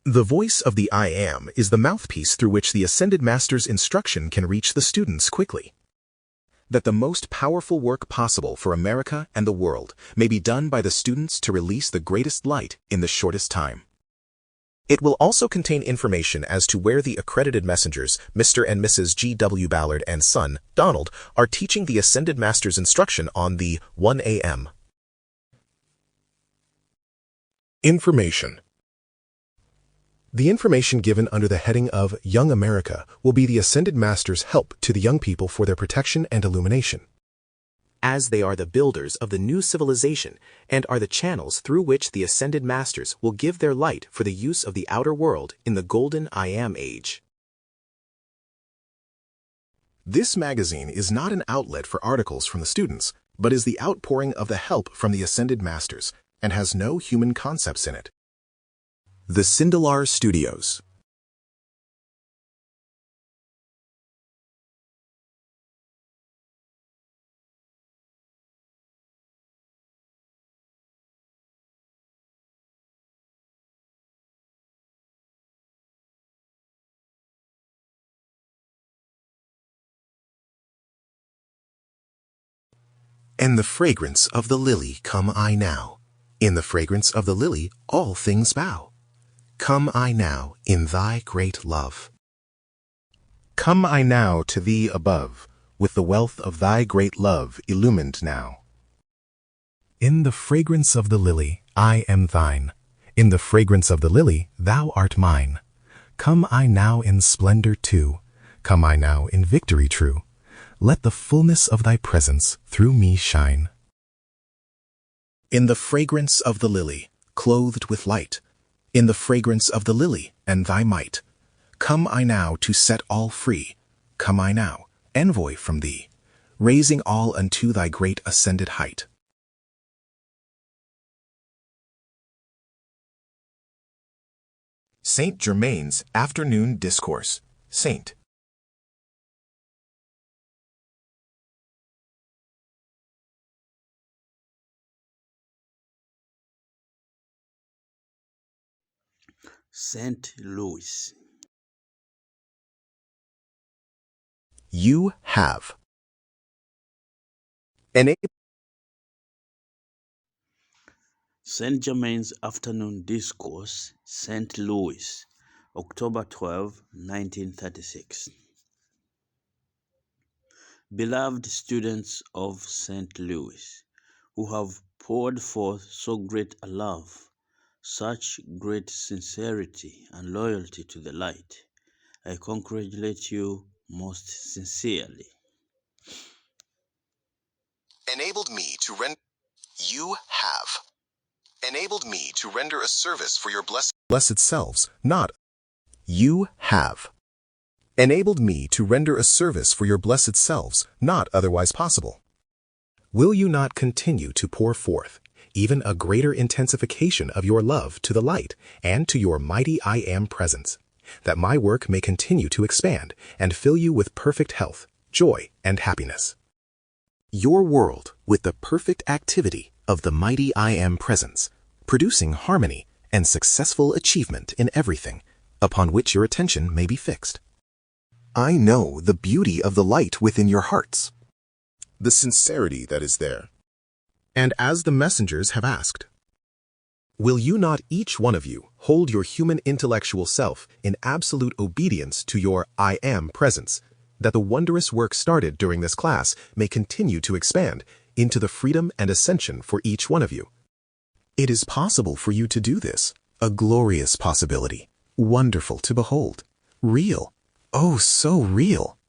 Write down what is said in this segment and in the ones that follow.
The voice of the I Am is the mouthpiece through which the Ascended Master's instruction can reach the students quickly. That the most powerful work possible for America and the world may be done by the students to release the greatest light in the shortest time. It will also contain information as to where the accredited messengers, Mr. and Mrs. G. W. Ballard and son, Donald, are teaching the Ascended Master's instruction on the 1 a.m. Information. The information given under the heading of Young America will be the Ascended Master's help to the young people for their protection and illumination, as they are the builders of the new civilization and are the channels through which the Ascended Masters will give their light for the use of the outer world in the Golden I Am Age. This magazine is not an outlet for articles from the students, but is the outpouring of the help from the Ascended Masters, and has no human concepts in it. The Sindelar Studios. In the fragrance of the lily come I now. In the fragrance of the lily all things bow. Come I now in thy great love. Come I now to thee above, with the wealth of thy great love illumined now. In the fragrance of the lily I am thine. In the fragrance of the lily thou art mine. Come I now in splendor too. Come I now in victory true. Let the fullness of thy presence through me shine. In the fragrance of the lily, clothed with light, in the fragrance of the lily and thy might, come I now to set all free. Come I now, envoy from thee, raising all unto thy great ascended height. Saint Germain's Afternoon Discourse. Saint. St. Louis. You have. St. Germain's Afternoon Discourse, St. Louis, October 12, 1936. Beloved students of St. Louis, who have poured forth so great a love, such great sincerity and loyalty to the light, I congratulate you most sincerely. Enabled me to render. You have. Enabled me to render a service for your blessed selves, not. You have. Enabled me to render a service for your blessed selves, not otherwise possible. Will you not continue to pour forth even a greater intensification of your love to the light and to your mighty I Am presence, that my work may continue to expand and fill you with perfect health, joy, and happiness? Your world with the perfect activity of the mighty I Am presence, producing harmony and successful achievement in everything upon which your attention may be fixed. I know the beauty of the light within your hearts, the sincerity that is there. And as the messengers have asked, will you not each one of you hold your human intellectual self in absolute obedience to your I Am presence, that the wondrous work started during this class may continue to expand into the freedom and ascension for each one of you? It is possible for you to do this, a glorious possibility, wonderful to behold, real, oh so real.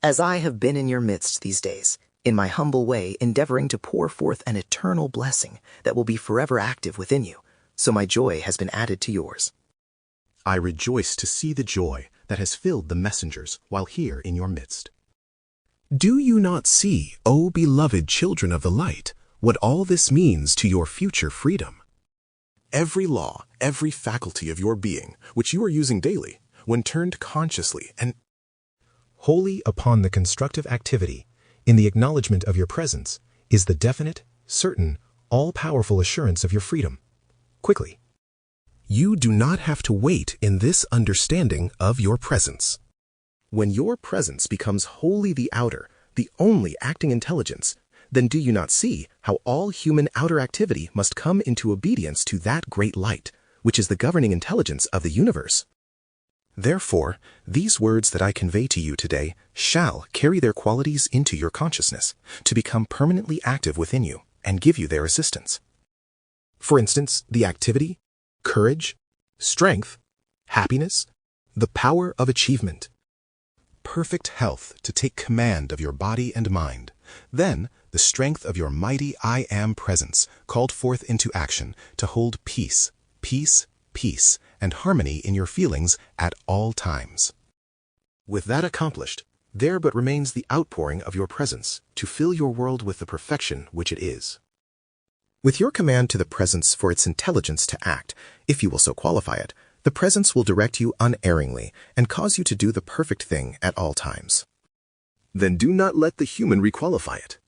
As I have been in your midst these days, in my humble way endeavoring to pour forth an eternal blessing that will be forever active within you, so my joy has been added to yours. I rejoice to see the joy that has filled the messengers while here in your midst. Do you not see, O beloved children of the light, what all this means to your future freedom? Every law, every faculty of your being, which you are using daily, when turned consciously and wholly upon the constructive activity, in the acknowledgement of your presence, is the definite, certain, all-powerful assurance of your freedom. Quickly. You do not have to wait in this understanding of your presence. When your presence becomes wholly the outer, the only acting intelligence, then do you not see how all human outer activity must come into obedience to that great light, which is the governing intelligence of the universe? Therefore, these words that I convey to you today shall carry their qualities into your consciousness to become permanently active within you and give you their assistance. For instance, the activity, courage, strength, happiness, the power of achievement, perfect health to take command of your body and mind, then the strength of your mighty I Am presence called forth into action to hold peace, peace, peace, and harmony in your feelings at all times. With that accomplished, there but remains the outpouring of your presence to fill your world with the perfection which it is. With your command to the presence for its intelligence to act, if you will so qualify it, the presence will direct you unerringly and cause you to do the perfect thing at all times. Then do not let the human requalify it.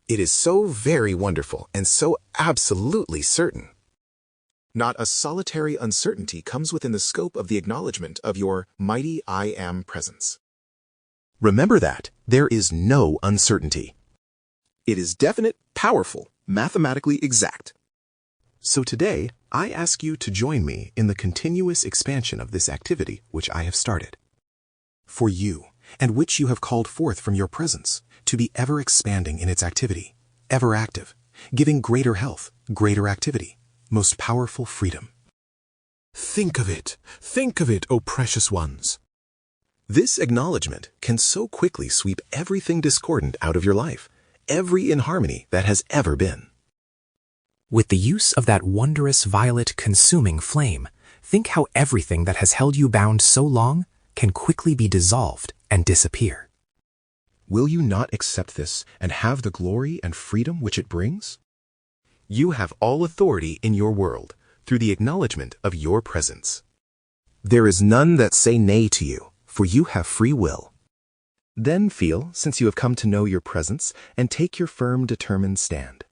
It is so very wonderful and so absolutely certain. Not a solitary uncertainty comes within the scope of the acknowledgement of your mighty I Am presence. Remember that there is no uncertainty. It is definite, powerful, mathematically exact. So today, I ask you to join me in the continuous expansion of this activity which I have started. For you, and which you have called forth from your presence, to be ever expanding in its activity, ever active, giving greater health, greater activity, most powerful freedom. Think of it, O precious ones. This acknowledgement can so quickly sweep everything discordant out of your life, every inharmony that has ever been. With the use of that wondrous violet consuming flame, think how everything that has held you bound so long can quickly be dissolved and disappear. Will you not accept this and have the glory and freedom which it brings? You have all authority in your world through the acknowledgement of your presence. There is none that say nay to you, for you have free will. Then feel, since you have come to know your presence, and take your firm, determined stand.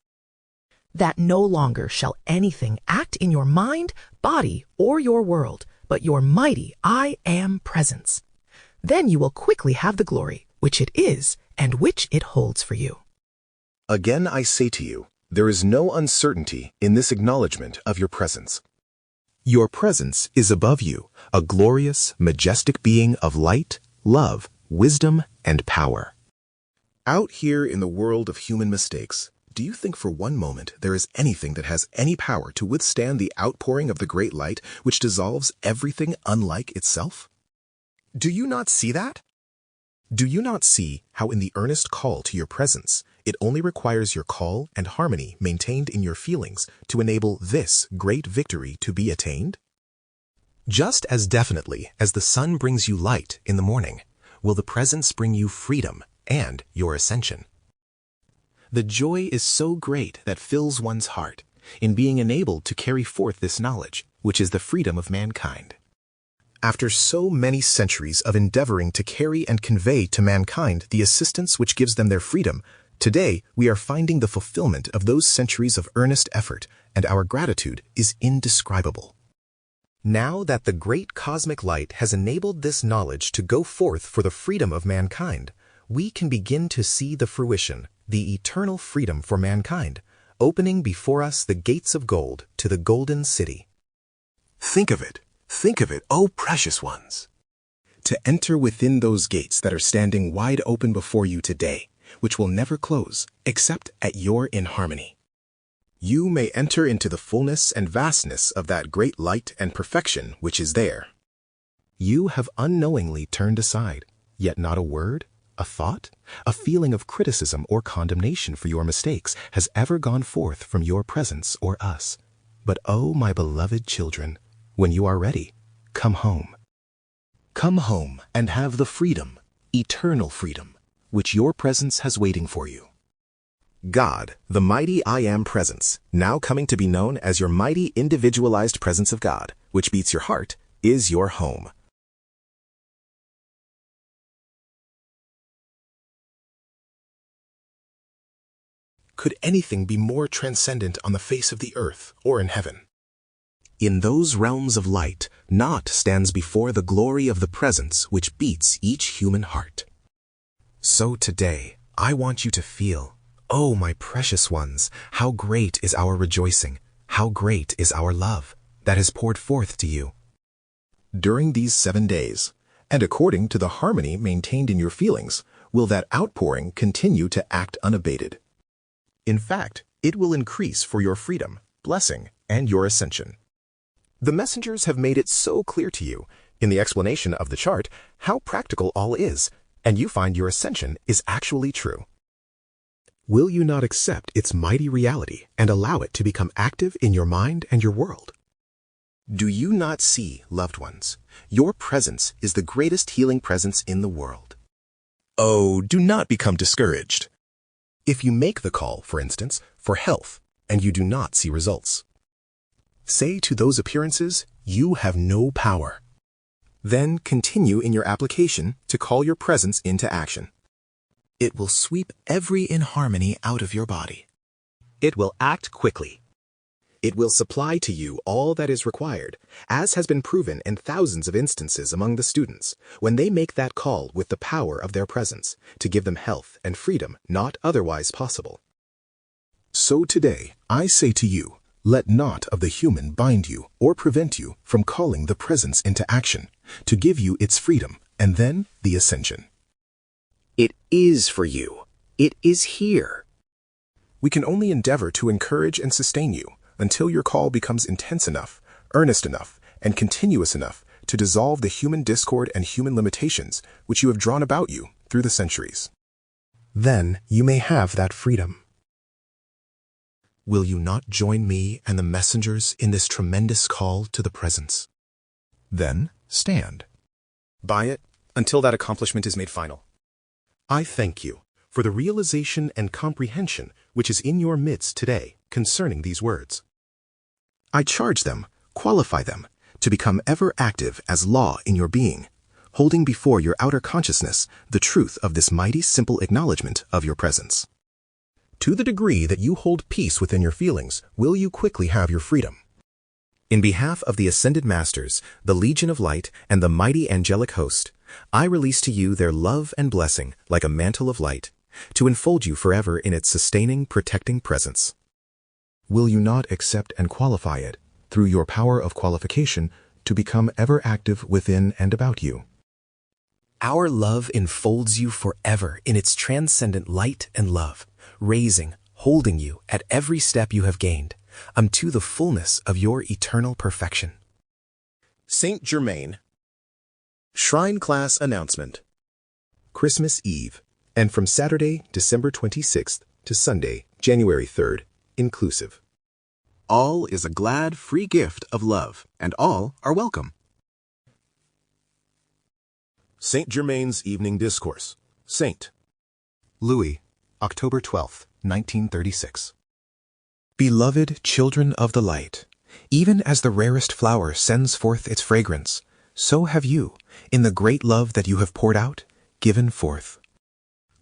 That no longer shall anything act in your mind, body, or your world, but your mighty I Am presence. Then you will quickly have the glory, which it is, and which it holds for you. Again I say to you, there is no uncertainty in this acknowledgement of your presence. Your presence is above you, a glorious, majestic being of light, love, wisdom, and power. Out here in the world of human mistakes, do you think for one moment there is anything that has any power to withstand the outpouring of the great light which dissolves everything unlike itself? Do you not see that? Do you not see how in the earnest call to your presence, it only requires your call and harmony maintained in your feelings to enable this great victory to be attained? Just as definitely as the sun brings you light in the morning, will the presence bring you freedom and your ascension. The joy is so great that fills one's heart in being enabled to carry forth this knowledge, which is the freedom of mankind. After so many centuries of endeavoring to carry and convey to mankind the assistance which gives them their freedom, today we are finding the fulfillment of those centuries of earnest effort, and our gratitude is indescribable. Now that the great cosmic light has enabled this knowledge to go forth for the freedom of mankind, we can begin to see the fruition, the eternal freedom for mankind, opening before us the gates of gold to the golden city. Think of it, O precious ones! To enter within those gates that are standing wide open before you today, which will never close except at your inharmony. You may enter into the fullness and vastness of that great light and perfection which is there. You have unknowingly turned aside, yet not a word, a thought, a feeling of criticism or condemnation for your mistakes has ever gone forth from your presence or us. But oh, my beloved children, when you are ready, come home. Come home and have the freedom, eternal freedom, which your presence has waiting for you. God, the mighty I Am presence, now coming to be known as your mighty individualized presence of God, which beats your heart, is your home. Could anything be more transcendent on the face of the earth or in heaven? In those realms of light, naught stands before the glory of the presence which beats each human heart. So today, I want you to feel, oh my precious ones, how great is our rejoicing, how great is our love that has poured forth to you. During these 7 days, and according to the harmony maintained in your feelings, will that outpouring continue to act unabated. In fact, it will increase for your freedom, blessing, and your ascension. The messengers have made it so clear to you, in the explanation of the chart, how practical all is, and you find your ascension is actually true. Will you not accept its mighty reality and allow it to become active in your mind and your world? Do you not see, loved ones, your presence is the greatest healing presence in the world? Oh, do not become discouraged. If you make the call, for instance, for health, and you do not see results, say to those appearances, you have no power. Then continue in your application to call your presence into action. It will sweep every inharmony out of your body. It will act quickly. It will supply to you all that is required, as has been proven in thousands of instances among the students, when they make that call with the power of their presence, to give them health and freedom not otherwise possible. So today, I say to you, let naught of the human bind you or prevent you from calling the presence into action, to give you its freedom, and then the ascension. It is for you. It is here. We can only endeavor to encourage and sustain you, until your call becomes intense enough, earnest enough, and continuous enough to dissolve the human discord and human limitations which you have drawn about you through the centuries. Then you may have that freedom. Will you not join me and the messengers in this tremendous call to the presence? Then stand by it until that accomplishment is made final. I thank you for the realization and comprehension which is in your midst today concerning these words. I charge them, qualify them, to become ever active as law in your being, holding before your outer consciousness the truth of this mighty simple acknowledgement of your presence. To the degree that you hold peace within your feelings, will you quickly have your freedom. In behalf of the Ascended Masters, the Legion of Light, and the mighty angelic host, I release to you their love and blessing like a mantle of light, to enfold you forever in its sustaining, protecting presence. Will you not accept and qualify it, through your power of qualification, to become ever active within and about you? Our love enfolds you forever in its transcendent light and love, raising, holding you at every step you have gained, unto the fullness of your eternal perfection. Saint Germain. Shrine Class Announcement. Christmas Eve, and from Saturday, December 26th to Sunday, January 3rd, inclusive. All is a glad, free gift of love, and all are welcome. Saint Germain's Evening Discourse. Saint Louis, October 12th, 1936. Beloved children of the light, even as the rarest flower sends forth its fragrance, so have you, in the great love that you have poured out, given forth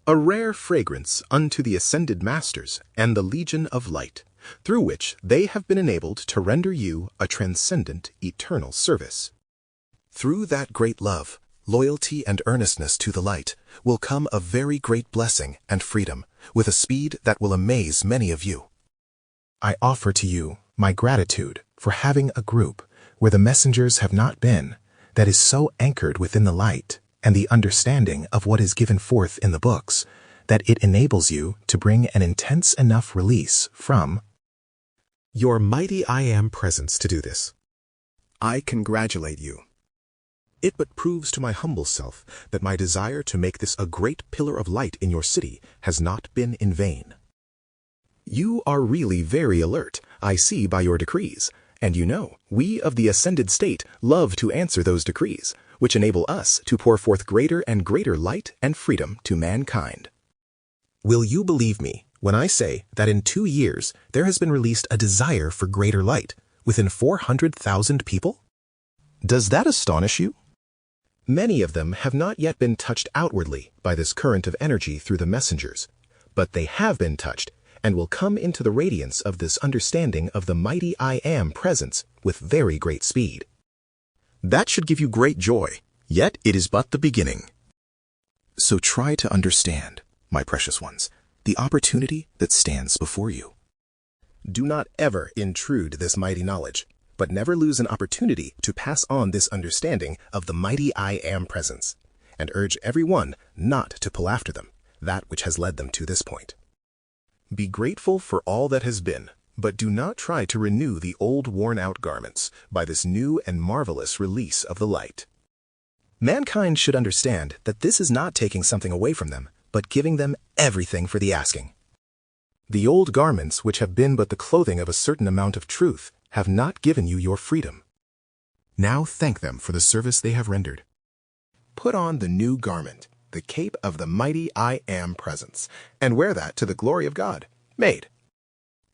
a rare fragrance unto the Ascended Masters and the Legion of Light, through which they have been enabled to render you a transcendent, eternal service. Through that great love, loyalty, and earnestness to the light will come a very great blessing and freedom, with a speed that will amaze many of you. I offer to you my gratitude for having a group where the messengers have not been, that is so anchored within the light and the understanding of what is given forth in the books, that it enables you to bring an intense enough release from your mighty I Am presence to do this. I congratulate you. It but proves to my humble self that my desire to make this a great pillar of light in your city has not been in vain. You are really very alert, I see by your decrees, and you know, we of the ascended state love to answer those decrees, which enable us to pour forth greater and greater light and freedom to mankind. Will you believe me when I say that in 2 years there has been released a desire for greater light within 400,000 people? Does that astonish you? Many of them have not yet been touched outwardly by this current of energy through the messengers, but they have been touched, and will come into the radiance of this understanding of the mighty I Am presence with very great speed. That should give you great joy, yet it is but the beginning. So try to understand, my precious ones, the opportunity that stands before you. Do not ever intrude this mighty knowledge, but never lose an opportunity to pass on this understanding of the mighty I Am presence, and urge everyone not to pull after them, that which has led them to this point. Be grateful for all that has been, but do not try to renew the old worn-out garments by this new and marvelous release of the light. Mankind should understand that this is not taking something away from them, but giving them everything for the asking. The old garments, which have been but the clothing of a certain amount of truth, have not given you your freedom. Now thank them for the service they have rendered. Put on the new garment, the cape of the mighty I Am presence, and wear that to the glory of God, made.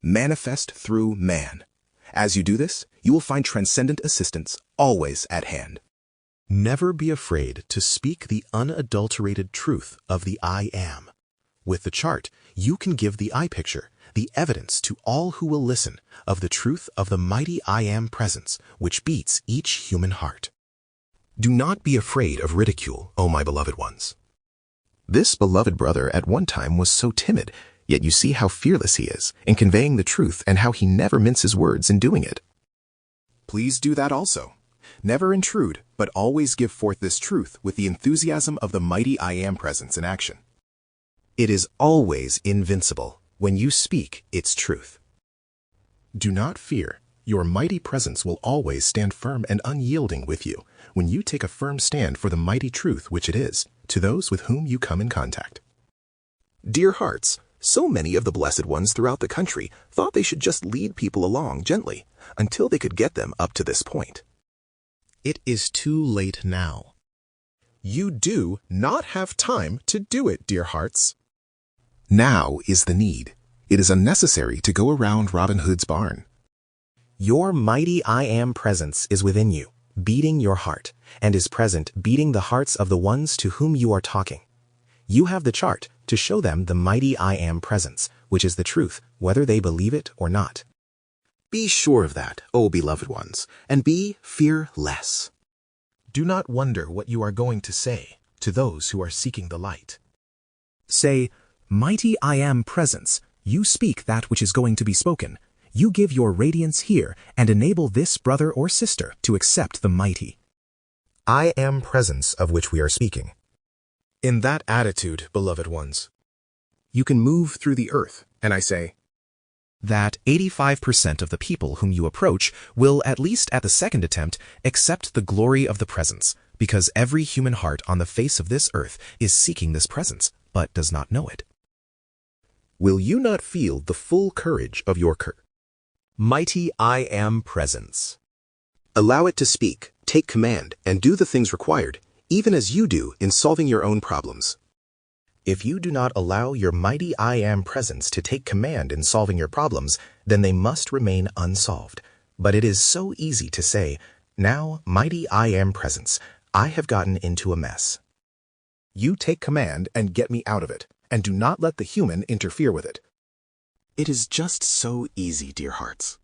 Manifest through man. As you do this, you will find transcendent assistance always at hand. Never be afraid to speak the unadulterated truth of the I Am. With the chart, you can give the I picture, the evidence to all who will listen of the truth of the mighty I Am presence which beats each human heart. Do not be afraid of ridicule, O my beloved ones. This beloved brother at one time was so timid, yet you see how fearless he is in conveying the truth and how he never minces words in doing it. Please do that also. Never intrude, but always give forth this truth with the enthusiasm of the mighty I Am presence in action. It is always invincible when you speak its truth. Do not fear. Your mighty presence will always stand firm and unyielding with you when you take a firm stand for the mighty truth which it is to those with whom you come in contact. Dear hearts, so many of the blessed ones throughout the country thought they should just lead people along gently until they could get them up to this point. It is too late now. You do not have time to do it, dear hearts. Now is the need. It is unnecessary to go around Robin Hood's barn. Your mighty I Am presence is within you, beating your heart, and is present beating the hearts of the ones to whom you are talking. You have the chart to show them the mighty I Am presence, which is the truth, whether they believe it or not. Be sure of that, O beloved ones, and be fearless. Do not wonder what you are going to say to those who are seeking the light. Say, mighty I Am presence, you speak that which is going to be spoken. You give your radiance here and enable this brother or sister to accept the mighty I Am presence of which we are speaking. In that attitude, beloved ones, you can move through the earth, and I say that 85% of the people whom you approach will, at least at the second attempt, accept the glory of the presence, because every human heart on the face of this earth is seeking this presence, but does not know it. Will you not feel the full courage of your mighty I Am presence? Allow it to speak, take command, and do the things required, even as you do in solving your own problems. If you do not allow your mighty I Am presence to take command in solving your problems, then they must remain unsolved. But it is so easy to say, now, mighty I Am presence, I have gotten into a mess. You take command and get me out of it, and do not let the human interfere with it. It is just so easy, dear hearts.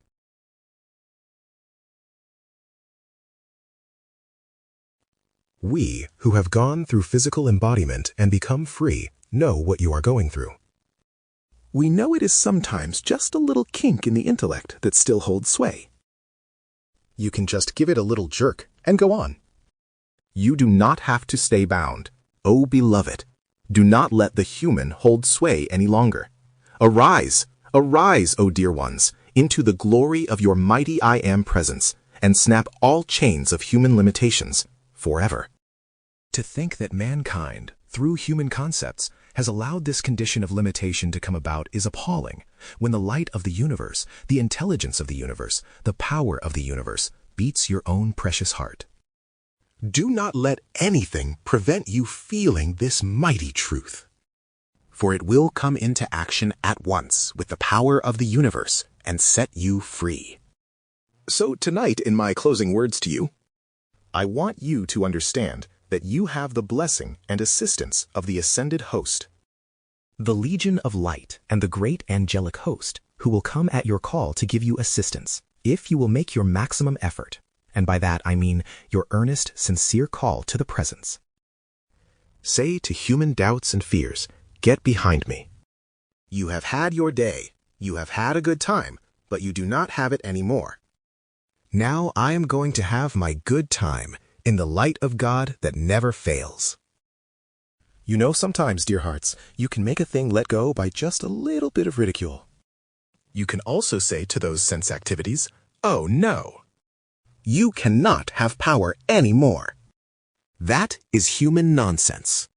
We, who have gone through physical embodiment and become free, know what you are going through. We know it is sometimes just a little kink in the intellect that still holds sway. You can just give it a little jerk and go on. You do not have to stay bound. O beloved, do not let the human hold sway any longer. Arise, arise, O dear ones, into the glory of your mighty I Am presence, and snap all chains of human limitations forever. To think that mankind, through human concepts, has allowed this condition of limitation to come about is appalling, when the light of the universe, the intelligence of the universe, the power of the universe, beats your own precious heart. Do not let anything prevent you feeling this mighty truth, for it will come into action at once with the power of the universe and set you free. So tonight, in my closing words to you, I want you to understand that you have the blessing and assistance of the Ascended Host. the Legion of Light and the great angelic host who will come at your call to give you assistance if you will make your maximum effort, and by that I mean your earnest, sincere call to the presence. Say to human doubts and fears, "Get behind me." You have had your day, you have had a good time, but you do not have it anymore. Now I am going to have my good time in the light of God that never fails. You know, sometimes, dear hearts, you can make a thing let go by just a little bit of ridicule. You can also say to those sense activities, "Oh no, you cannot have power anymore." That is human nonsense.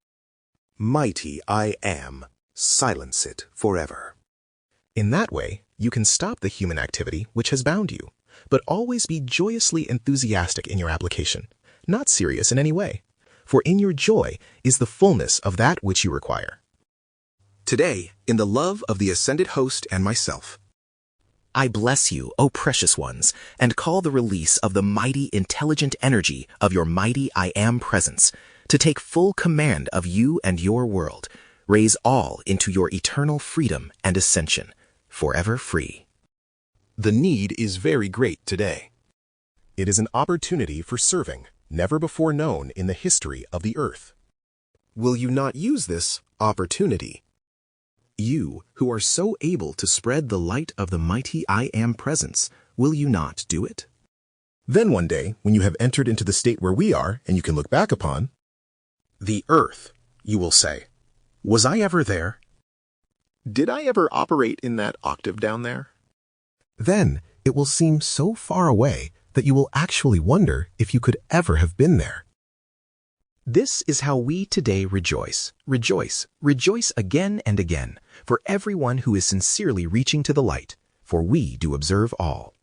Mighty I Am, silence it forever. In that way, you can stop the human activity which has bound you, but always be joyously enthusiastic in your application, not serious in any way, for in your joy is the fullness of that which you require. Today, in the love of the ascended host and myself, I bless you, O precious ones, and call the release of the mighty intelligent energy of your mighty I Am presence to take full command of you and your world, raise all into your eternal freedom and ascension, forever free. The need is very great today. It is an opportunity for serving, never before known in the history of the earth. Will you not use this opportunity? You, who are so able to spread the light of the mighty I Am presence, will you not do it? Then one day, when you have entered into the state where we are, and you can look back upon the earth, you will say, "Was I ever there? Did I ever operate in that octave down there?" Then it will seem so far away that you will actually wonder if you could ever have been there. This is how we today rejoice, rejoice, rejoice again and again, for everyone who is sincerely reaching to the light, for we do observe all.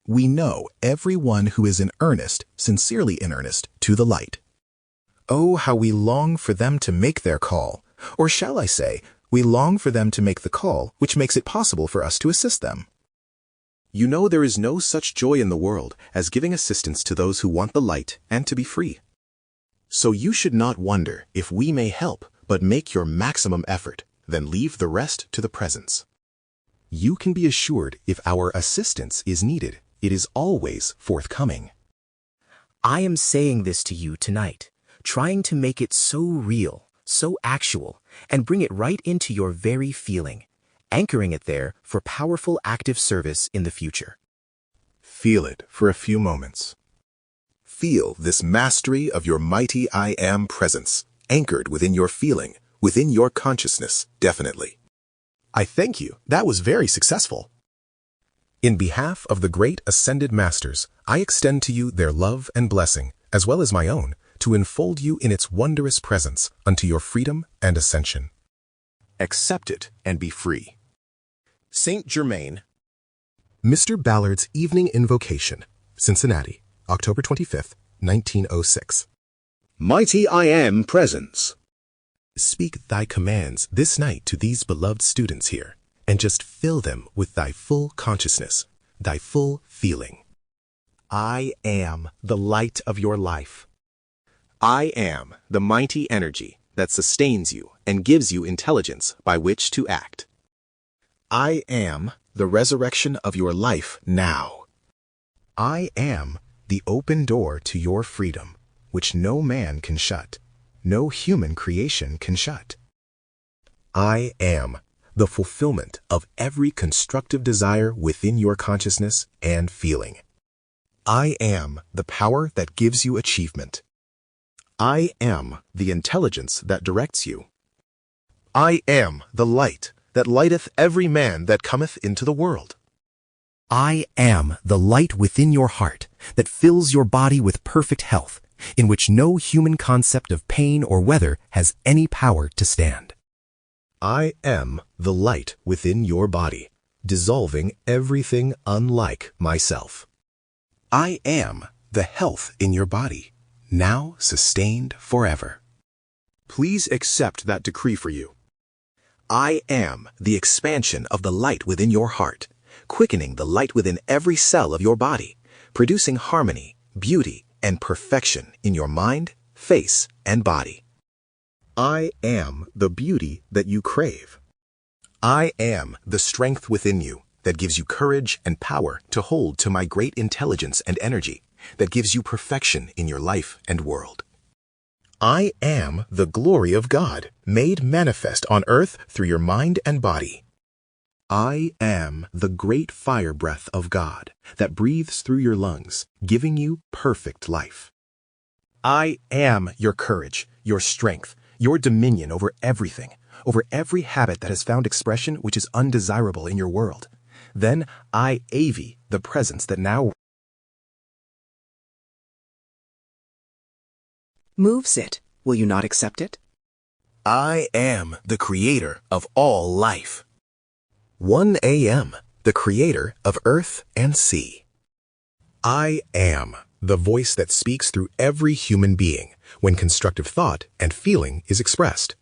We know everyone who is in earnest, sincerely in earnest, to the light. Oh, how we long for them to make their call, or shall I say, we long for them to make the call which makes it possible for us to assist them. You know there is no such joy in the world as giving assistance to those who want the light and to be free. So you should not wonder if we may help, but make your maximum effort, then leave the rest to the presence. You can be assured if our assistance is needed, it is always forthcoming. I am saying this to you tonight, trying to make it so real, so actual, and bring it right into your very feeling, anchoring it there for powerful active service in the future. Feel it for a few moments. Feel this mastery of your mighty I Am presence, anchored within your feeling, within your consciousness, definitely. I thank you. That was very successful. In behalf of the great ascended masters, I extend to you their love and blessing, as well as my own, to enfold you in its wondrous presence unto your freedom and ascension. Accept it and be free. Saint Germain. Mr. Ballard's Evening Invocation, Cincinnati, October 25th, 1906. Mighty I Am presence. Speak thy commands this night to these beloved students here, and just fill them with thy full consciousness, thy full feeling. I am the light of your life. I am the mighty energy that sustains you and gives you intelligence by which to act. I am the resurrection of your life now. I am the open door to your freedom, which no man can shut, no human creation can shut. I am the fulfillment of every constructive desire within your consciousness and feeling. I am the power that gives you achievement. I am the intelligence that directs you. I am the light that lighteth every man that cometh into the world. I am the light within your heart that fills your body with perfect health, in which no human concept of pain or weather has any power to stand. I am the light within your body, dissolving everything unlike myself. I am the health in your body, now sustained forever. Please accept that decree for you. I am the expansion of the light within your heart, quickening the light within every cell of your body, producing harmony, beauty, and perfection in your mind, face, and body. I am the beauty that you crave. I am the strength within you that gives you courage and power to hold to my great intelligence and energy that gives you perfection in your life and world. I am the glory of God made manifest on earth through your mind and body. I am the great fire breath of God that breathes through your lungs, giving you perfect life. I am your courage, your strength, your dominion over everything, over every habit that has found expression which is undesirable in your world. Then I AV the presence that now Move, sit. Will you not accept it? I am the creator of all life. 1 a.m., the creator of earth and sea. I am the voice that speaks through every human being when constructive thought and feeling is expressed.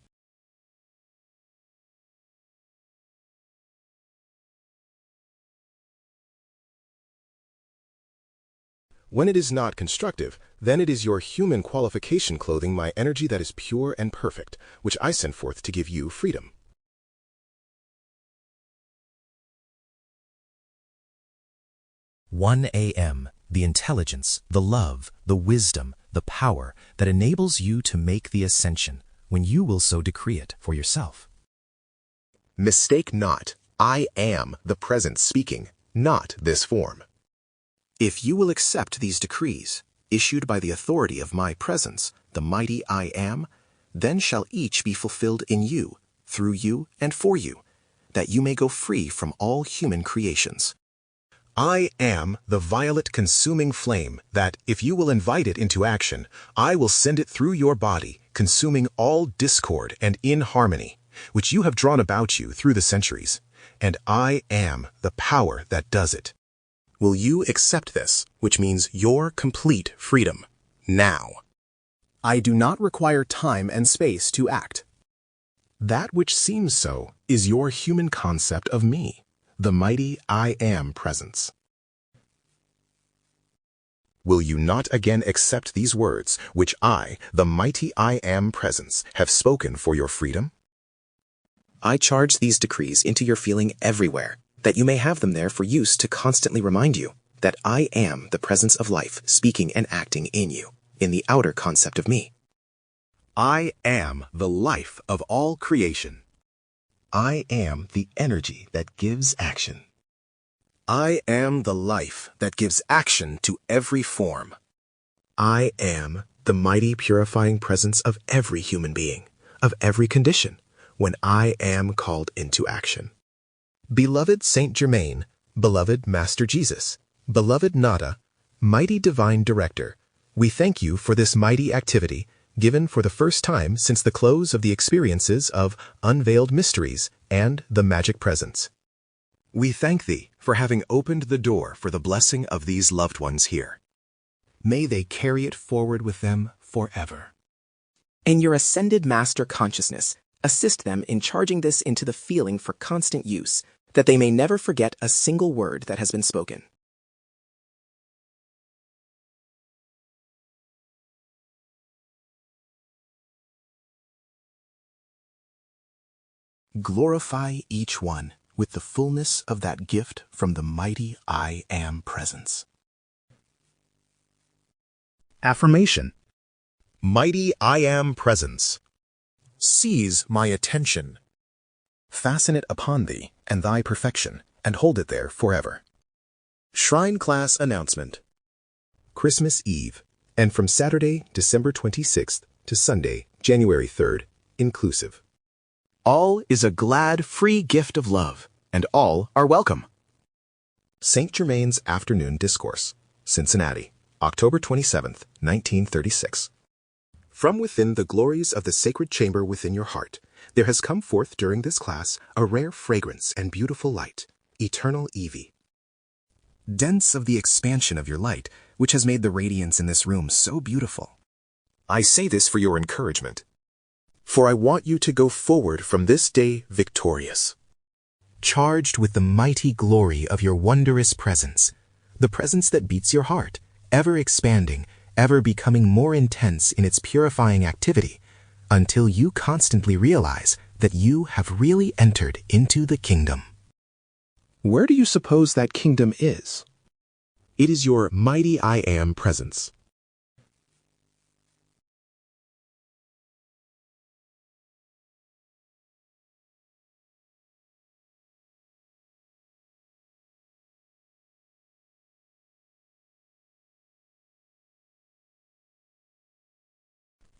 When it is not constructive, then it is your human qualification clothing my energy that is pure and perfect, which I send forth to give you freedom. 1 a.m., the intelligence, the love, the wisdom, the power that enables you to make the ascension when you will so decree it for yourself. Mistake not, I am the presence speaking, not this form. If you will accept these decrees, issued by the authority of my presence, the mighty I am, then shall each be fulfilled in you, through you, and for you, that you may go free from all human creations. I am the violet consuming flame that, if you will invite it into action, I will send it through your body, consuming all discord and inharmony, which you have drawn about you through the centuries. And I am the power that does it. Will you accept this, which means your complete freedom, now? I do not require time and space to act. That which seems so is your human concept of me, the mighty I am presence. Will you not again accept these words, which I, the mighty I am presence, have spoken for your freedom? I charge these decrees into your feeling everywhere, that you may have them there for use to constantly remind you that I am the presence of life speaking and acting in you, in the outer concept of me. I am the life of all creation. I am the energy that gives action. I am the life that gives action to every form. I am the mighty purifying presence of every human being, of every condition, when I am called into action. Beloved Saint Germain, beloved Master Jesus, beloved Nada, mighty divine director, we thank you for this mighty activity given for the first time since the close of the experiences of Unveiled Mysteries and the Magic Presence. We thank thee for having opened the door for the blessing of these loved ones here. May they carry it forward with them forever. In your ascended master consciousness, assist them in charging this into the feeling for constant use, that they may never forget a single word that has been spoken. Glorify each one with the fullness of that gift from the mighty I Am presence. Affirmation. Mighty I Am presence, seize my attention. Fasten it upon thee and thy perfection, and hold it there forever. Shrine class announcement. Christmas Eve, and from Saturday, December 26th to Sunday, January 3rd, inclusive. All is a glad, free gift of love, and all are welcome. Saint Germain's Afternoon Discourse, Cincinnati, October 27th, 1936. From within the glories of the sacred chamber within your heart, there has come forth during this class a rare fragrance and beautiful light, eternal Evie. Dense of the expansion of your light, which has made the radiance in this room so beautiful. I say this for your encouragement, for I want you to go forward from this day victorious, charged with the mighty glory of your wondrous presence, the presence that beats your heart, ever expanding, ever becoming more intense in its purifying activity, until you constantly realize that you have really entered into the kingdom. Where do you suppose that kingdom is? It is your mighty I Am presence.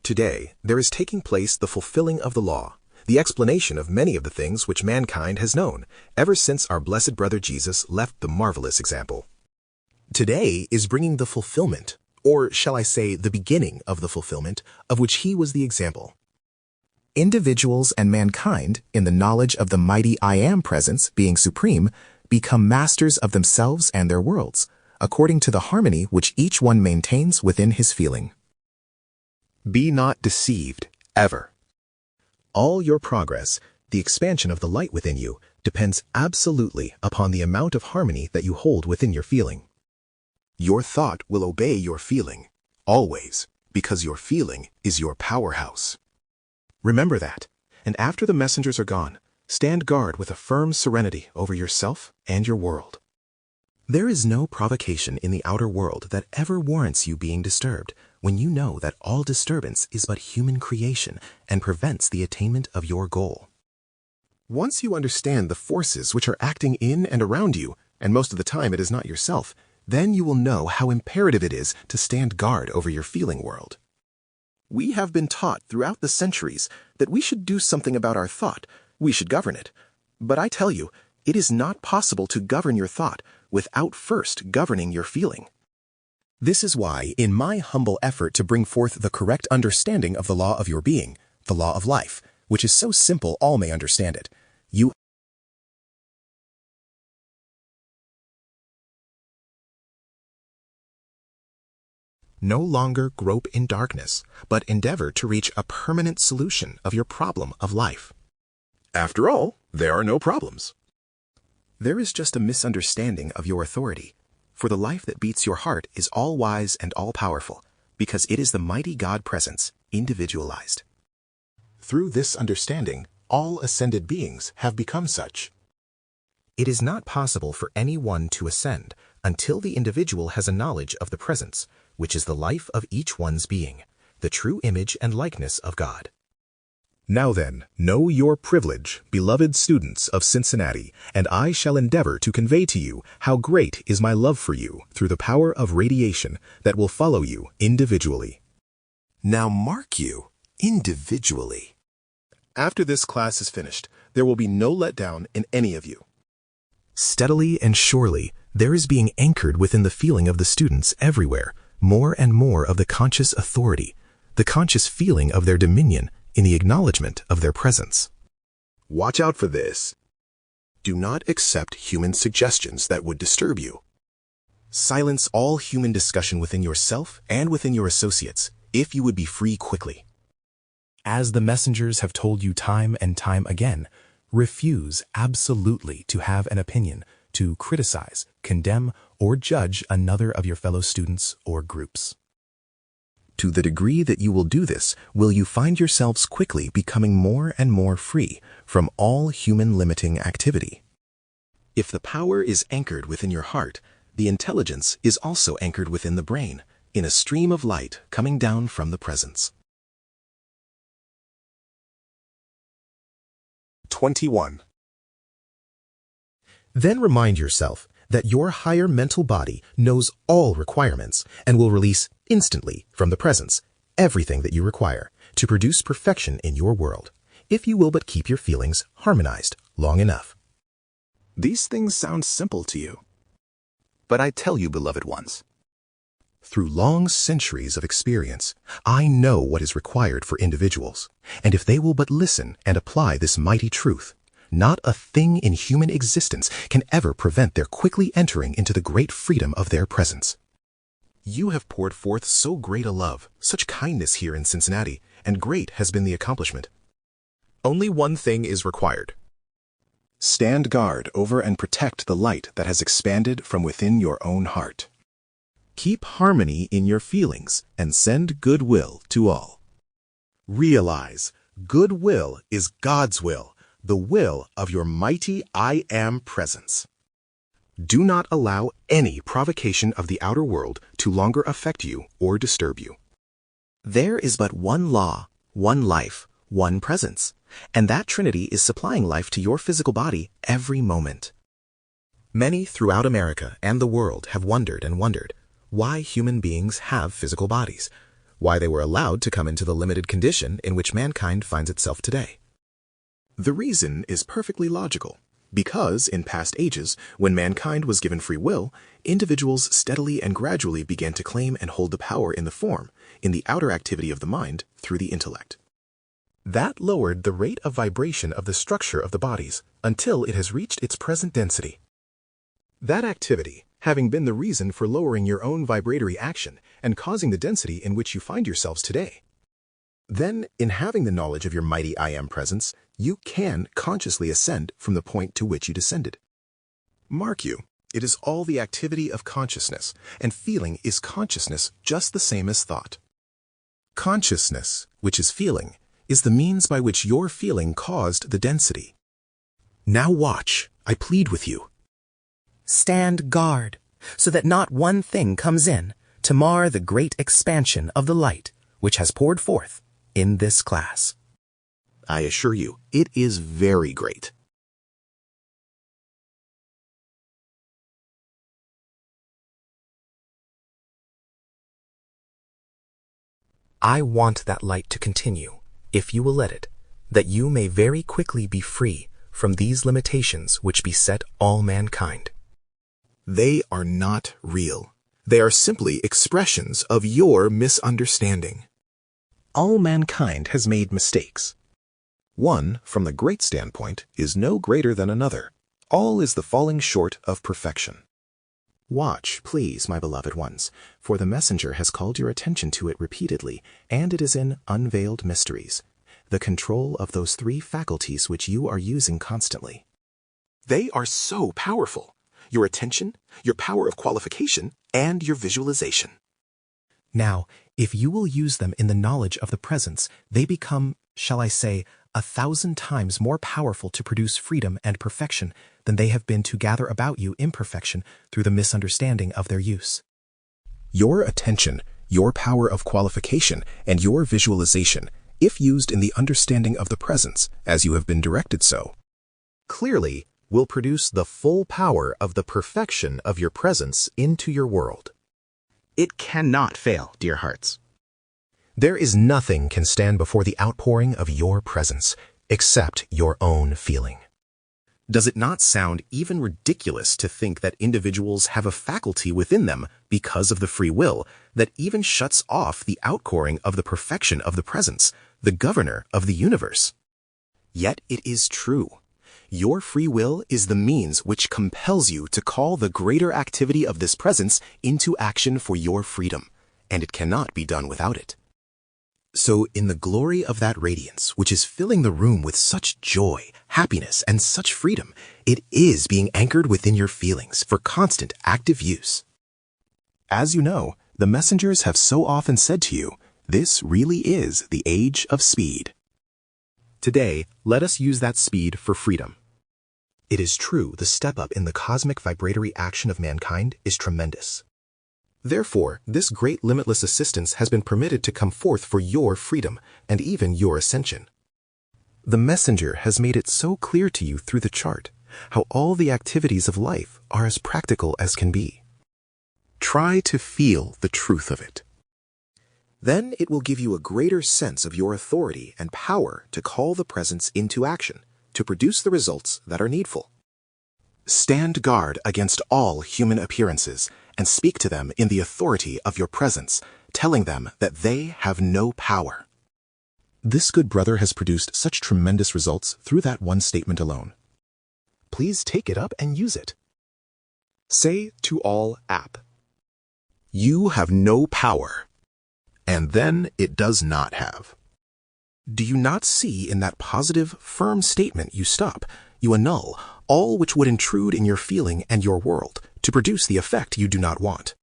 Today, there is taking place the fulfilling of the law, the explanation of many of the things which mankind has known ever since our blessed brother Jesus left the marvelous example. Today is bringing the fulfillment, or shall I say the beginning of the fulfillment, of which he was the example. Individuals and mankind, in the knowledge of the mighty I Am presence being supreme, become masters of themselves and their worlds, according to the harmony which each one maintains within his feeling. Be not deceived, ever. All your progress, the expansion of the light within you, depends absolutely upon the amount of harmony that you hold within your feeling. Your thought will obey your feeling, always, because your feeling is your powerhouse. Remember that, and after the messengers are gone, stand guard with a firm serenity over yourself and your world. There is no provocation in the outer world that ever warrants you being disturbed, when you know that all disturbance is but human creation and prevents the attainment of your goal. Once you understand the forces which are acting in and around you, and most of the time it is not yourself, then you will know how imperative it is to stand guard over your feeling world. We have been taught throughout the centuries that we should do something about our thought, we should govern it. But I tell you, it is not possible to govern your thought without first governing your feeling. This is why, in my humble effort to bring forth the correct understanding of the law of your being, the law of life, which is so simple all may understand it, you no longer grope in darkness, but endeavor to reach a permanent solution of your problem of life. After all, there are no problems. There is just a misunderstanding of your authority. For the life that beats your heart is all-wise and all-powerful, because it is the mighty God presence, individualized. Through this understanding, all ascended beings have become such. It is not possible for any one to ascend until the individual has a knowledge of the presence, which is the life of each one's being, the true image and likeness of God. Now then, know your privilege, beloved students of Cincinnati, and I shall endeavor to convey to you how great is my love for you through the power of radiation that will follow you individually. Now mark you, individually. After this class is finished, there will be no letdown in any of you. Steadily and surely, there is being anchored within the feeling of the students everywhere, more and more of the conscious authority, the conscious feeling of their dominion, in the acknowledgement of their presence. Watch out for this. Do not accept human suggestions that would disturb you. Silence all human discussion within yourself and within your associates, if you would be free quickly. As the messengers have told you time and time again, refuse absolutely to have an opinion, to criticize, condemn, or judge another of your fellow students or groups. To the degree that you will do this, will you find yourselves quickly becoming more and more free from all human limiting activity. If the power is anchored within your heart, the intelligence is also anchored within the brain, in a stream of light coming down from the presence. 21. Then remind yourself that your higher mental body knows all requirements and will release instantly from the presence everything that you require to produce perfection in your world, if you will but keep your feelings harmonized long enough. These things sound simple to you. But I tell you, beloved ones, through long centuries of experience, I know what is required for individuals, and if they will but listen and apply this mighty truth, not a thing in human existence can ever prevent their quickly entering into the great freedom of their presence. You have poured forth so great a love, such kindness here in Cincinnati, and great has been the accomplishment. Only one thing is required. Stand guard over and protect the light that has expanded from within your own heart. Keep harmony in your feelings and send goodwill to all. Realize, goodwill is God's will, the will of your mighty I Am Presence. Do not allow any provocation of the outer world to longer affect you or disturb you. There is but one law, one life, one presence, and that Trinity is supplying life to your physical body every moment. Many throughout America and the world have wondered and wondered why human beings have physical bodies, why they were allowed to come into the limited condition in which mankind finds itself today. The reason is perfectly logical, because in past ages, when mankind was given free will, individuals steadily and gradually began to claim and hold the power in the form, in the outer activity of the mind, through the intellect. That lowered the rate of vibration of the structure of the bodies until it has reached its present density. That activity, having been the reason for lowering your own vibratory action and causing the density in which you find yourselves today. Then, in having the knowledge of your mighty I Am Presence, you can consciously ascend from the point to which you descended. Mark you, it is all the activity of consciousness, and feeling is consciousness just the same as thought. Consciousness, which is feeling, is the means by which your feeling caused the density. Now watch, I plead with you. Stand guard, so that not one thing comes in to mar the great expansion of the light which has poured forth in this class. I assure you, it is very great. I want that light to continue, if you will let it, that you may very quickly be free from these limitations which beset all mankind. They are not real. They are simply expressions of your misunderstanding. All mankind has made mistakes. One, from the great standpoint, is no greater than another. All is the falling short of perfection. Watch, please, my beloved ones, for the messenger has called your attention to it repeatedly, and it is in Unveiled Mysteries, the control of those three faculties which you are using constantly. They are so powerful. Your attention, your power of qualification, and your visualization. Now, if you will use them in the knowledge of the presence, they become, shall I say, 1,000 times more powerful to produce freedom and perfection than they have been to gather about you imperfection through the misunderstanding of their use. Your attention, your power of qualification, and your visualization, if used in the understanding of the presence, as you have been directed so, clearly will produce the full power of the perfection of your presence into your world. It cannot fail, dear hearts. There is nothing can stand before the outpouring of your presence, except your own feeling. Does it not sound even ridiculous to think that individuals have a faculty within them because of the free will that even shuts off the outpouring of the perfection of the presence, the governor of the universe? Yet it is true. Your free will is the means which compels you to call the greater activity of this presence into action for your freedom, and it cannot be done without it. So in the glory of that radiance, which is filling the room with such joy, happiness, and such freedom, it is being anchored within your feelings for constant active use. As you know, the messengers have so often said to you, this really is the age of speed. Today, let us use that speed for freedom. It is true, the step up in the cosmic vibratory action of mankind is tremendous. Therefore, this great limitless assistance has been permitted to come forth for your freedom and even your ascension. The messenger has made it so clear to you through the chart how all the activities of life are as practical as can be. Try to feel the truth of it. Then it will give you a greater sense of your authority and power to call the presence into action, to produce the results that are needful. Stand guard against all human appearances and speak to them in the authority of your presence, telling them that they have no power. This good brother has produced such tremendous results through that one statement alone. Please take it up and use it. Say to all app, you have no power. And then it does not have. Do you not see in that positive, firm statement you stop, you annul all which would intrude in your feeling and your world to produce the effect you do not want?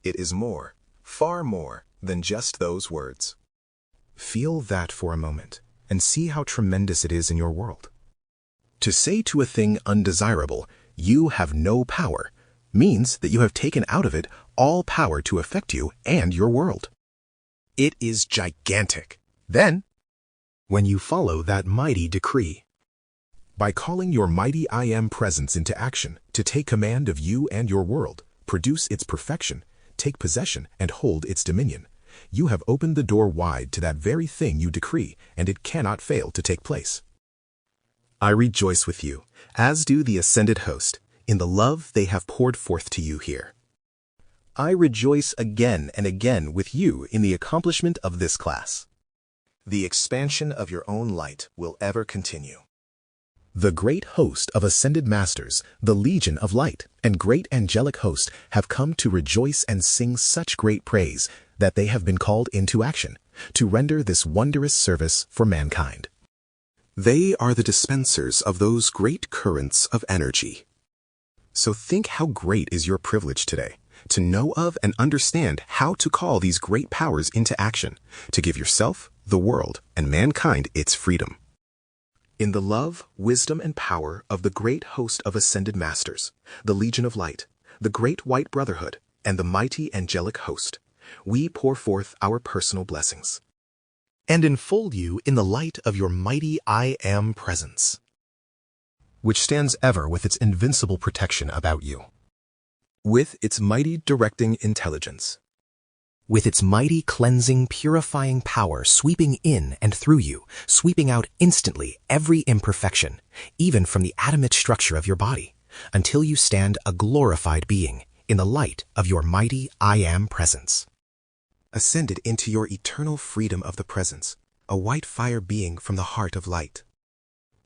It is more, far more, than just those words. Feel that for a moment, and see how tremendous it is in your world. To say to a thing undesirable, "You have no power," means that you have taken out of it all power to affect you and your world. It is gigantic. Then, when you follow that mighty decree, by calling your mighty I Am presence into action to take command of you and your world, produce its perfection, take possession, and hold its dominion, you have opened the door wide to that very thing you decree, and it cannot fail to take place. I rejoice with you, as do the ascended host, in the love they have poured forth to you here. I rejoice again and again with you in the accomplishment of this class. The expansion of your own light will ever continue. The great host of ascended masters, the legion of light, and great angelic host have come to rejoice and sing such great praise that they have been called into action to render this wondrous service for mankind. They are the dispensers of those great currents of energy. So think how great is your privilege today, to know of and understand how to call these great powers into action, to give yourself, the world, and mankind its freedom. In the love, wisdom, and power of the great host of ascended masters, the Legion of Light, the great White Brotherhood, and the mighty angelic host, we pour forth our personal blessings and enfold you in the light of your mighty I Am presence, which stands ever with its invincible protection about you, with its mighty directing intelligence, with its mighty cleansing, purifying power sweeping in and through you, sweeping out instantly every imperfection, even from the adamant structure of your body, until you stand a glorified being in the light of your mighty I Am presence. Ascended into your eternal freedom of the presence, a white fire being from the heart of light.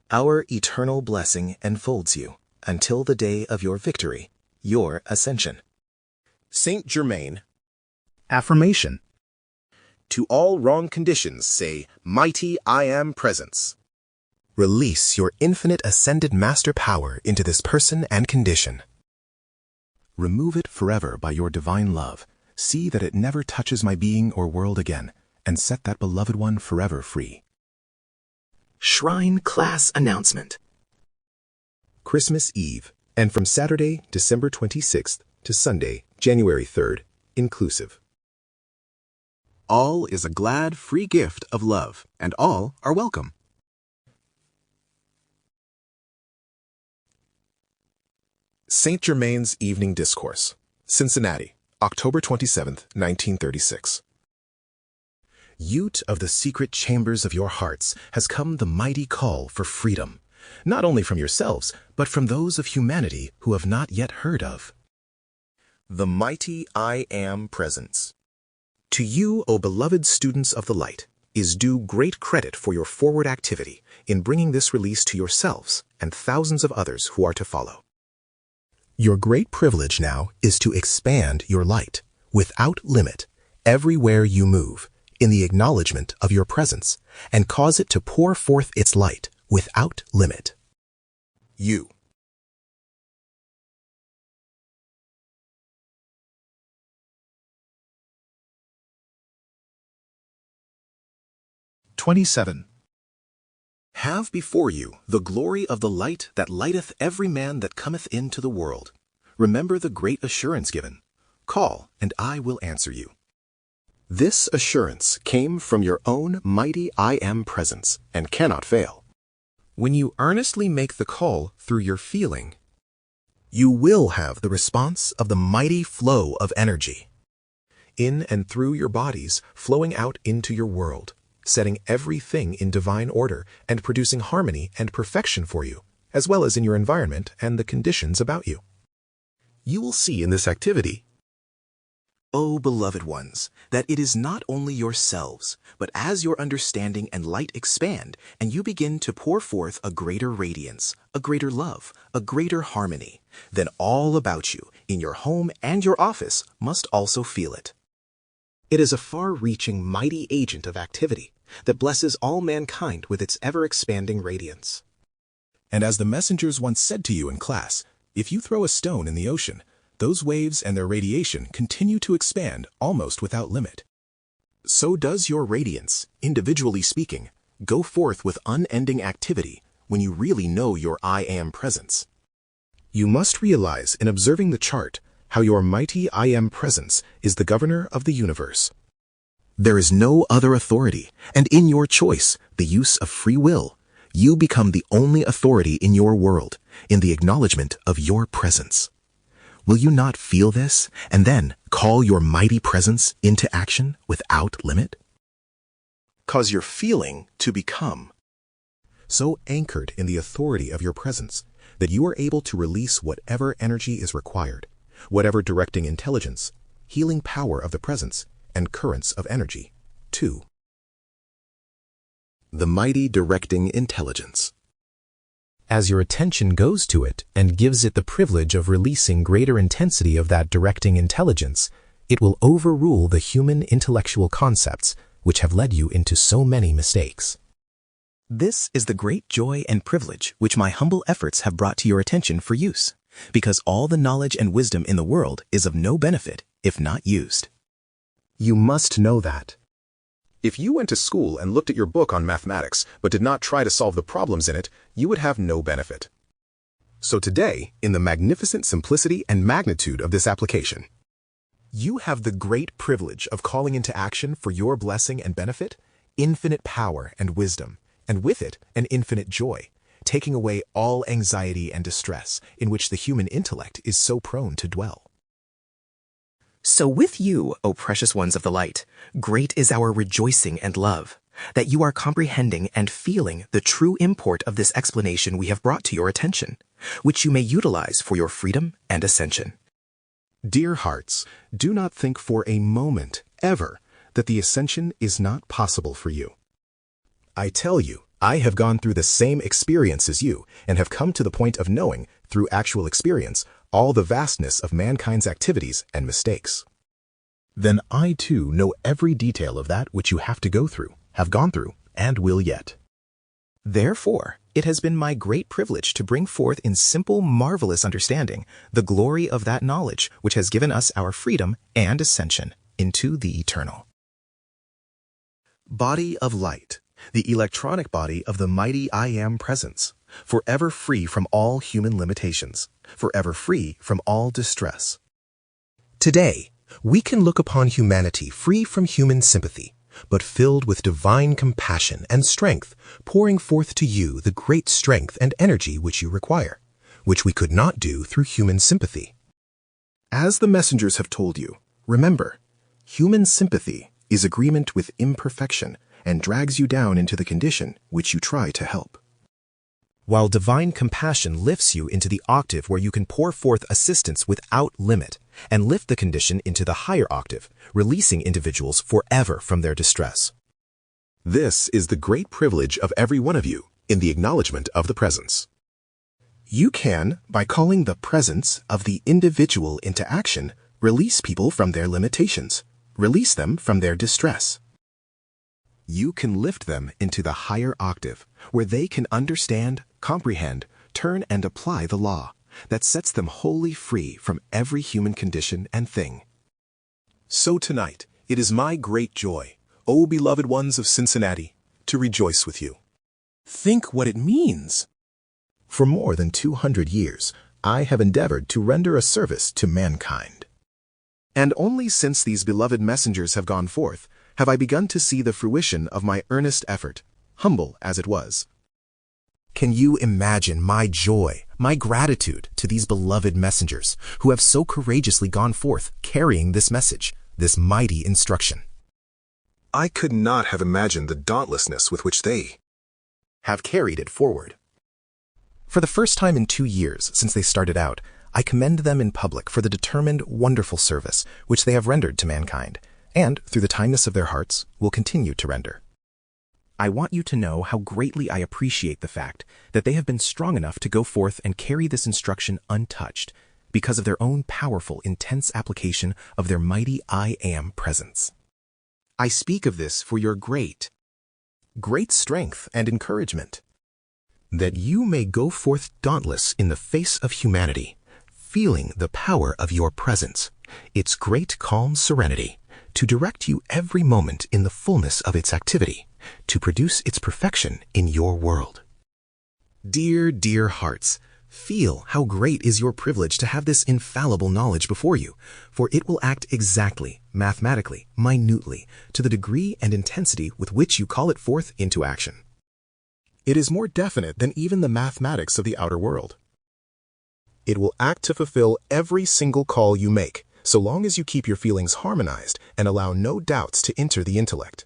Our eternal blessing enfolds you until the day of your victory, your ascension. Saint Germain. Affirmation. To all wrong conditions say, "Mighty I Am presence." Release your infinite ascended master power into this person and condition. Remove it forever by your divine love. See that it never touches my being or world again, and set that beloved one forever free. Shrine Class Announcement. Christmas Eve, and from Saturday, December 26th to Sunday, January 3rd, inclusive. All is a glad, free gift of love, and all are welcome. Saint Germain's Evening Discourse, Cincinnati, October 27th, 1936. Youth of the secret chambers of your hearts has come the mighty call for freedom, not only from yourselves, but from those of humanity who have not yet heard of the mighty I Am presence. To you, O beloved students of the light, is due great credit for your forward activity in bringing this release to yourselves and thousands of others who are to follow. Your great privilege now is to expand your light, without limit, everywhere you move, in the acknowledgement of your presence, and cause it to pour forth its light without limit. You. (27) Have before you the glory of the light that lighteth every man that cometh into the world. Remember the great assurance given. Call, and I will answer you. This assurance came from your own mighty I Am presence, and cannot fail. When you earnestly make the call through your feeling, you will have the response of the mighty flow of energy, in and through your bodies, flowing out into your world, setting everything in divine order and producing harmony and perfection for you, as well as in your environment and the conditions about you. You will see in this activity, O beloved ones, that it is not only yourselves, but as your understanding and light expand, and you begin to pour forth a greater radiance, a greater love, a greater harmony, then all about you, in your home and your office, must also feel it. It is a far-reaching, mighty agent of activity that blesses all mankind with its ever-expanding radiance. And as the messengers once said to you in class, if you throw a stone in the ocean, those waves and their radiation continue to expand almost without limit. So does your radiance, individually speaking, go forth with unending activity when you really know your I Am presence. You must realize in observing the chart how your mighty I Am presence is the governor of the universe. There is no other authority, and in your choice, the use of free will, you become the only authority in your world, in the acknowledgement of your presence. Will you not feel this, and then call your mighty presence into action without limit? Cause your feeling to become so anchored in the authority of your presence that you are able to release whatever energy is required, whatever directing intelligence, healing power of the presence, and currents of energy. 2. The mighty directing intelligence. As your attention goes to it and gives it the privilege of releasing greater intensity of that directing intelligence, it will overrule the human intellectual concepts which have led you into so many mistakes. This is the great joy and privilege which my humble efforts have brought to your attention for use, because all the knowledge and wisdom in the world is of no benefit if not used. You must know that. If you went to school and looked at your book on mathematics but did not try to solve the problems in it, you would have no benefit. So today, in the magnificent simplicity and magnitude of this application, you have the great privilege of calling into action for your blessing and benefit infinite power and wisdom, and with it an infinite joy, taking away all anxiety and distress in which the human intellect is so prone to dwell. So with you, O precious ones of the light, great is our rejoicing and love, that you are comprehending and feeling the true import of this explanation we have brought to your attention, which you may utilize for your freedom and ascension. Dear hearts, do not think for a moment, ever, that the ascension is not possible for you. I tell you, I have gone through the same experience as you and have come to the point of knowing, through actual experience, all the vastness of mankind's activities and mistakes. Then I too know every detail of that which you have to go through, have gone through, and will yet. Therefore, it has been my great privilege to bring forth in simple, marvelous understanding the glory of that knowledge which has given us our freedom and ascension into the eternal. Body of light, the electronic body of the mighty I Am presence, forever free from all human limitations, forever free from all distress. Today, we can look upon humanity free from human sympathy, but filled with divine compassion and strength, pouring forth to you the great strength and energy which you require, which we could not do through human sympathy. As the messengers have told you, remember, human sympathy is agreement with imperfection and drags you down into the condition which you try to help, while divine compassion lifts you into the octave where you can pour forth assistance without limit and lift the condition into the higher octave, releasing individuals forever from their distress. This is the great privilege of every one of you in the acknowledgement of the presence. You can, by calling the presence of the individual into action, release people from their limitations, release them from their distress. You can lift them into the higher octave, where they can understand, comprehend, turn and apply the law that sets them wholly free from every human condition and thing. So tonight, it is my great joy, O beloved ones of Cincinnati, to rejoice with you. Think what it means. For more than 200 years, I have endeavored to render a service to mankind. And only since these beloved messengers have gone forth, have I begun to see the fruition of my earnest effort, humble as it was. Can you imagine my joy, my gratitude to these beloved messengers who have so courageously gone forth carrying this message, this mighty instruction? I could not have imagined the dauntlessness with which they have carried it forward. For the first time in 2 years since they started out, I commend them in public for the determined, wonderful service which they have rendered to mankind, and, through the kindness of their hearts, will continue to render. I want you to know how greatly I appreciate the fact that they have been strong enough to go forth and carry this instruction untouched because of their own powerful, intense application of their mighty I Am presence. I speak of this for your great strength and encouragement, that you may go forth dauntless in the face of humanity, feeling the power of your presence, its great calm serenity, to direct you every moment in the fullness of its activity, to produce its perfection in your world. Dear, dear hearts, feel how great is your privilege to have this infallible knowledge before you, for it will act exactly, mathematically, minutely, to the degree and intensity with which you call it forth into action. It is more definite than even the mathematics of the outer world. It will act to fulfill every single call you make, so long as you keep your feelings harmonized and allow no doubts to enter the intellect.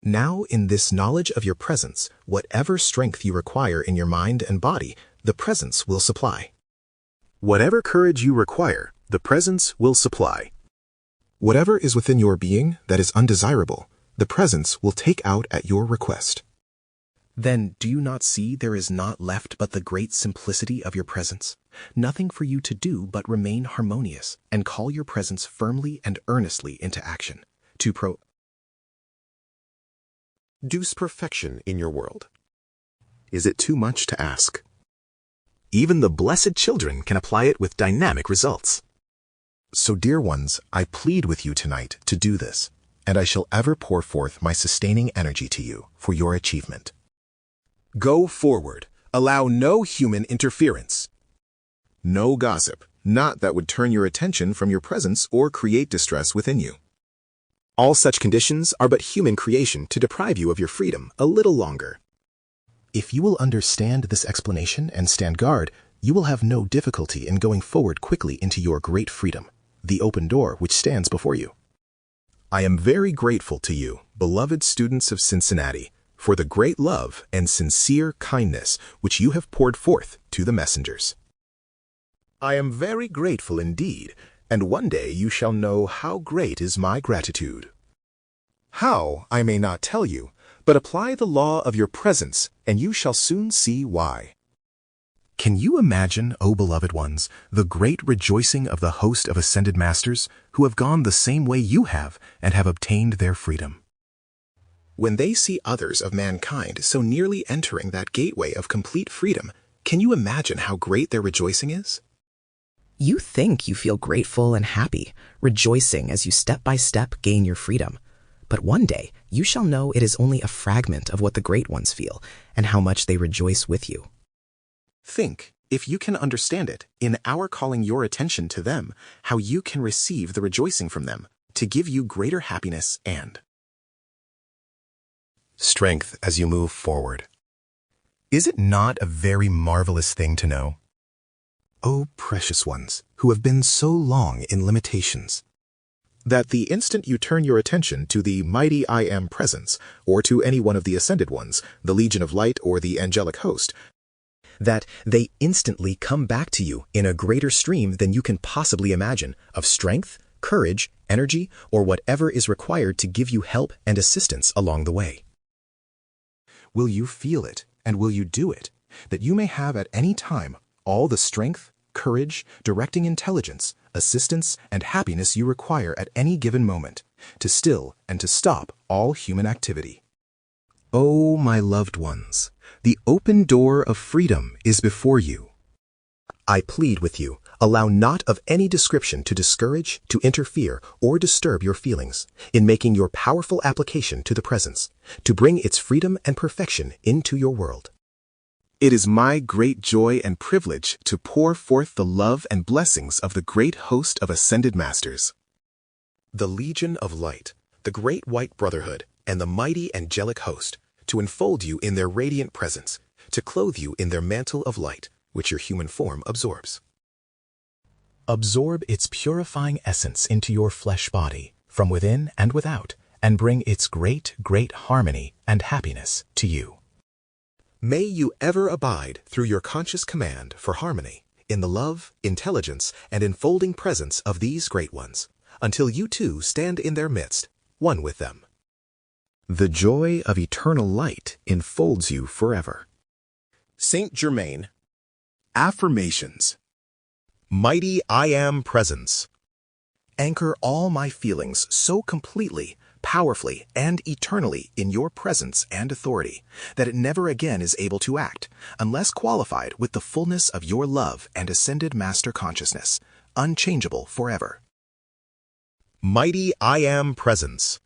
Now, in this knowledge of your presence, whatever strength you require in your mind and body, the presence will supply. Whatever courage you require, the presence will supply. Whatever is within your being that is undesirable, the presence will take out at your request. Then do you not see there is not left but the great simplicity of your presence? Nothing for you to do but remain harmonious and call your presence firmly and earnestly into action, to produce perfection in your world. Is it too much to ask? Even the blessed children can apply it with dynamic results. So, dear ones, I plead with you tonight to do this, and I shall ever pour forth my sustaining energy to you for your achievement. Go forward. Allow no human interference. No gossip, not that would turn your attention from your presence or create distress within you. All such conditions are but human creation to deprive you of your freedom a little longer. If you will understand this explanation and stand guard, you will have no difficulty in going forward quickly into your great freedom, the open door which stands before you. I am very grateful to you, beloved students of Cincinnati, for the great love and sincere kindness which you have poured forth to the messengers. I am very grateful indeed, and one day you shall know how great is my gratitude. How, I may not tell you, but apply the law of your presence, and you shall soon see why. Can you imagine, O beloved ones, the great rejoicing of the host of ascended masters who have gone the same way you have and have obtained their freedom? When they see others of mankind so nearly entering that gateway of complete freedom, can you imagine how great their rejoicing is? You think you feel grateful and happy, rejoicing as you step by step gain your freedom. But one day you shall know it is only a fragment of what the great ones feel and how much they rejoice with you. Think, if you can understand it, in our calling your attention to them, how you can receive the rejoicing from them to give you greater happiness and strength as you move forward. Is it not a very marvelous thing to know? O precious ones, who have been so long in limitations, that the instant you turn your attention to the mighty I Am presence, or to any one of the ascended ones, the Legion of Light or the angelic host, that they instantly come back to you in a greater stream than you can possibly imagine of strength, courage, energy, or whatever is required to give you help and assistance along the way. Will you feel it, and will you do it, that you may have at any time all the strength, courage, directing intelligence, assistance, and happiness you require at any given moment, to still and to stop all human activity? Oh, my loved ones, the open door of freedom is before you. I plead with you, allow naught of any description to discourage, to interfere, or disturb your feelings in making your powerful application to the presence, to bring its freedom and perfection into your world. It is my great joy and privilege to pour forth the love and blessings of the great host of ascended masters, the Legion of Light, the great white brotherhood, and the mighty angelic host, to enfold you in their radiant presence, to clothe you in their mantle of light, which your human form absorbs. Absorb its purifying essence into your flesh body, from within and without, and bring its great, great harmony and happiness to you. May you ever abide through your conscious command for harmony in the love, intelligence, and enfolding presence of these great ones, until you too stand in their midst, one with them. The joy of eternal light enfolds you forever. Saint Germain. Affirmations. Mighty I Am presence. Anchor all my feelings so completely, powerfully, and eternally in your presence and authority, that it never again is able to act, unless qualified with the fullness of your love and ascended master consciousness, unchangeable forever. Mighty I Am Presence.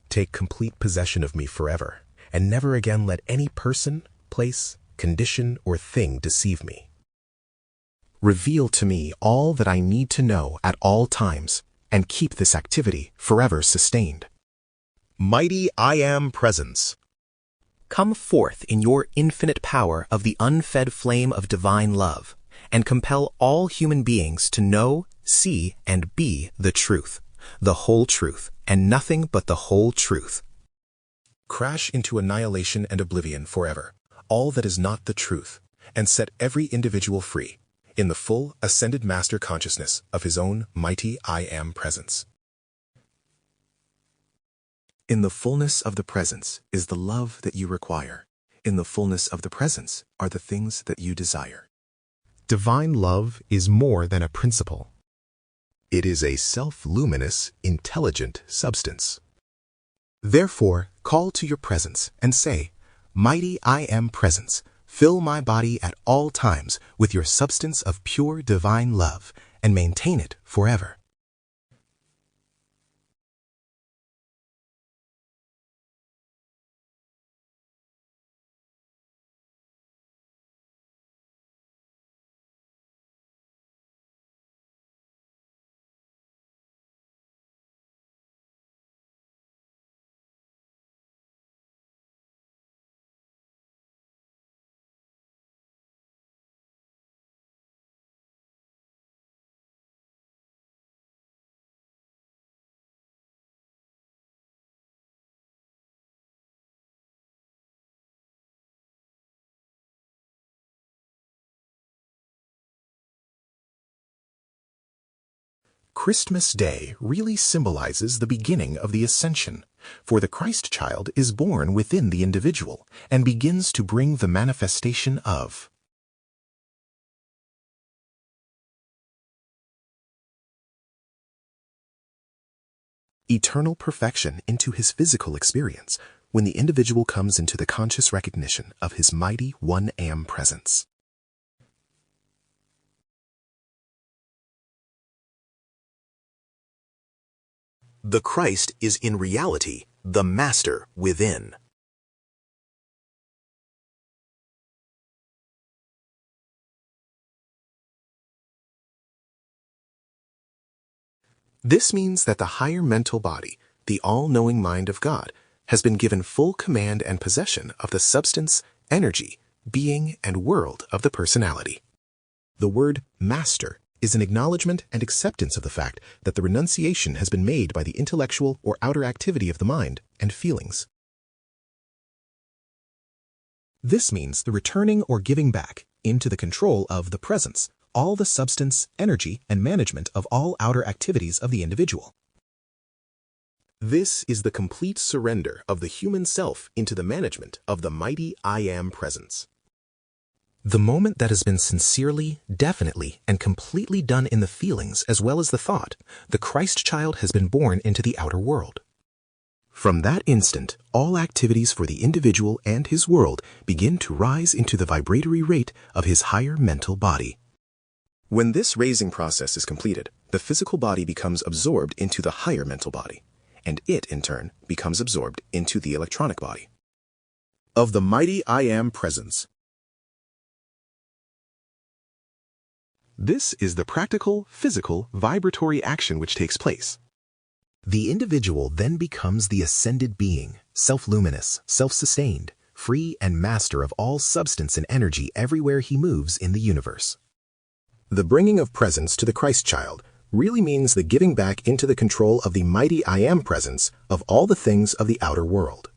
Take complete possession of me forever, and never again let any person, place, condition, or thing deceive me. Reveal to me all that I need to know at all times, and keep this activity forever sustained. Mighty I Am Presence. Come forth in your infinite power of the unfed flame of divine love, and compel all human beings to know, see, and be the truth, the whole truth, and nothing but the whole truth. Crash into annihilation and oblivion forever, all that is not the truth, and set every individual free, in the full ascended master consciousness of his own mighty I Am Presence. In the fullness of the presence is the love that you require. In the fullness of the presence are the things that you desire. Divine love is more than a principle. It is a self-luminous, intelligent substance. Therefore, call to your presence and say, Mighty I Am Presence, fill my body at all times with your substance of pure divine love, and maintain it forever. Christmas Day really symbolizes the beginning of the Ascension, for the Christ child is born within the individual and begins to bring the manifestation of eternal perfection into his physical experience when the individual comes into the conscious recognition of his mighty 1 Am presence. The Christ is in reality the Master within. This means that the higher mental body, the all-knowing mind of God, has been given full command and possession of the substance, energy, being, and world of the personality. The word Master is an acknowledgement and acceptance of the fact that the renunciation has been made by the intellectual or outer activity of the mind and feelings. This means the returning or giving back into the control of the presence, all the substance, energy, and management of all outer activities of the individual. This is the complete surrender of the human self into the management of the mighty I Am presence. The moment that has been sincerely, definitely, and completely done in the feelings as well as the thought, the Christ child has been born into the outer world. From that instant, all activities for the individual and his world begin to rise into the vibratory rate of his higher mental body. When this raising process is completed, the physical body becomes absorbed into the higher mental body, and it, in turn, becomes absorbed into the electronic body. Of the mighty I Am presence. This is the practical, physical, vibratory action which takes place. The individual then becomes the ascended being, self-luminous, self-sustained, free and master of all substance and energy everywhere he moves in the universe. The bringing of presence to the Christ child really means the giving back into the control of the mighty I Am presence of all the things of the outer world.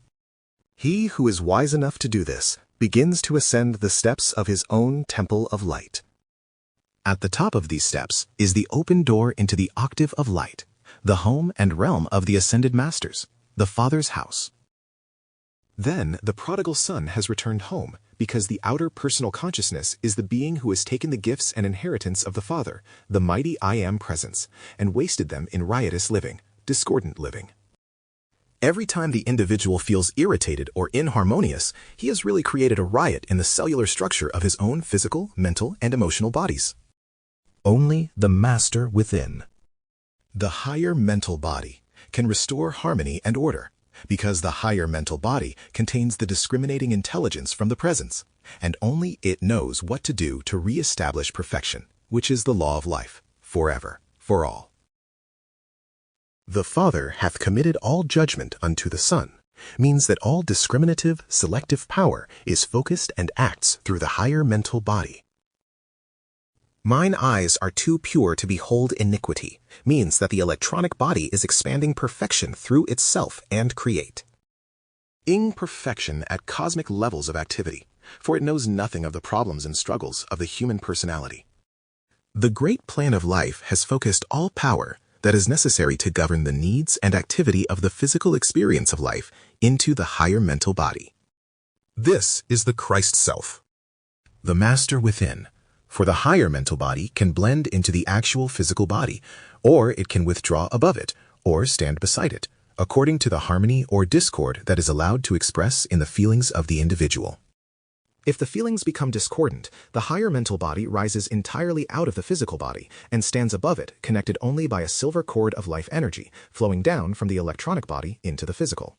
He who is wise enough to do this begins to ascend the steps of his own temple of light. At the top of these steps is the open door into the octave of light, the home and realm of the ascended masters, the Father's house. Then the prodigal son has returned home because the outer personal consciousness is the being who has taken the gifts and inheritance of the Father, the mighty I Am presence, and wasted them in riotous living, discordant living. Every time the individual feels irritated or inharmonious, he has really created a riot in the cellular structure of his own physical, mental, and emotional bodies. Only the Master within. The higher mental body can restore harmony and order, because the higher mental body contains the discriminating intelligence from the presence, and only it knows what to do to re-establish perfection, which is the law of life, forever, for all. The Father hath committed all judgment unto the Son, means that all discriminative, selective power is focused and acts through the higher mental body. Mine eyes are too pure to behold iniquity, means that the electronic body is expanding perfection through itself and create. Ing perfection at cosmic levels of activity, for it knows nothing of the problems and struggles of the human personality. The great plan of life has focused all power that is necessary to govern the needs and activity of the physical experience of life into the higher mental body. This is the Christ self, the master within, for the higher mental body can blend into the actual physical body, or it can withdraw above it, or stand beside it, according to the harmony or discord that is allowed to express in the feelings of the individual. If the feelings become discordant, the higher mental body rises entirely out of the physical body and stands above it, connected only by a silver cord of life energy, flowing down from the electronic body into the physical.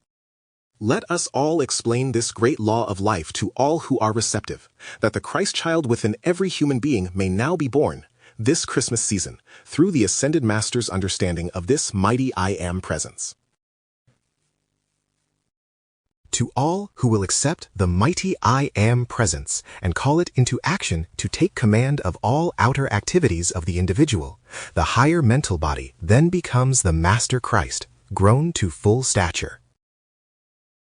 Let us all explain this great law of life to all who are receptive, that the Christ child within every human being may now be born, this Christmas season, through the Ascended Master's understanding of this mighty I Am presence. To all who will accept the mighty I Am presence and call it into action to take command of all outer activities of the individual, the higher mental body then becomes the Master Christ, grown to full stature.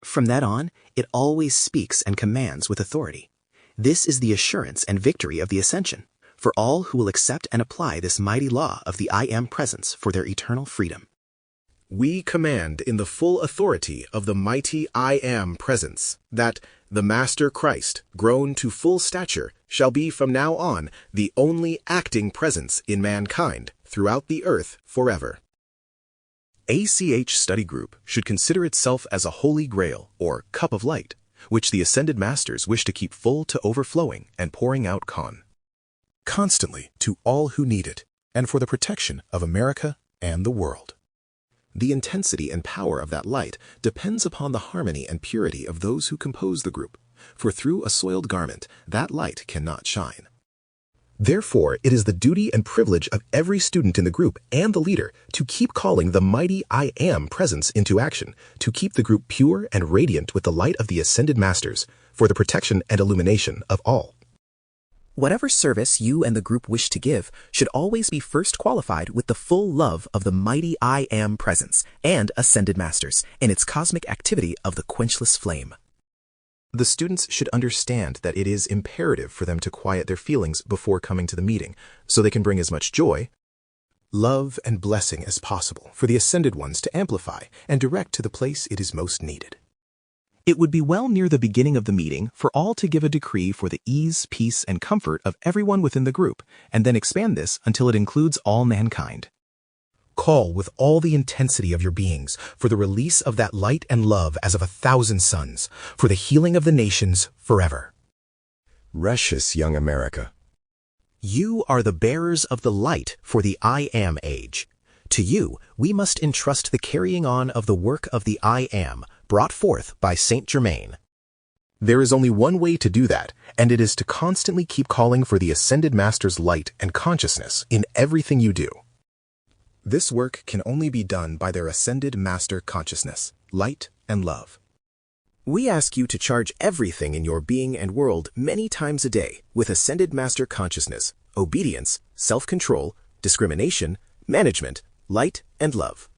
From that on, it always speaks and commands with authority. This is the assurance and victory of the ascension, for all who will accept and apply this mighty law of the I Am presence for their eternal freedom. We command in the full authority of the mighty I Am presence that the Master Christ, grown to full stature, shall be from now on the only acting presence in mankind throughout the earth forever. ACH Study Group should consider itself as a holy grail, or cup of light, which the Ascended Masters wish to keep full to overflowing and pouring out constantly to all who need it, and for the protection of America and the world. The intensity and power of that light depends upon the harmony and purity of those who compose the group, for through a soiled garment that light cannot shine. Therefore, it is the duty and privilege of every student in the group and the leader to keep calling the mighty I Am presence into action, to keep the group pure and radiant with the light of the Ascended Masters, for the protection and illumination of all. Whatever service you and the group wish to give should always be first qualified with the full love of the mighty I Am presence and Ascended Masters and its cosmic activity of the quenchless flame. The students should understand that it is imperative for them to quiet their feelings before coming to the meeting, so they can bring as much joy, love, and blessing as possible for the Ascended Ones to amplify and direct to the place it is most needed. It would be well near the beginning of the meeting for all to give a decree for the ease, peace, and comfort of everyone within the group, and then expand this until it includes all mankind. Call with all the intensity of your beings for the release of that light and love as of 1,000 suns, for the healing of the nations forever. Precious young America, you are the bearers of the light for the I Am age. To you, we must entrust the carrying on of the work of the I Am, brought forth by Saint Germain. There is only one way to do that, and it is to constantly keep calling for the Ascended Master's light and consciousness in everything you do. This work can only be done by their Ascended Master consciousness, light, and love. We ask you to charge everything in your being and world many times a day with Ascended Master consciousness, obedience, self-control, discrimination, management, light, and love.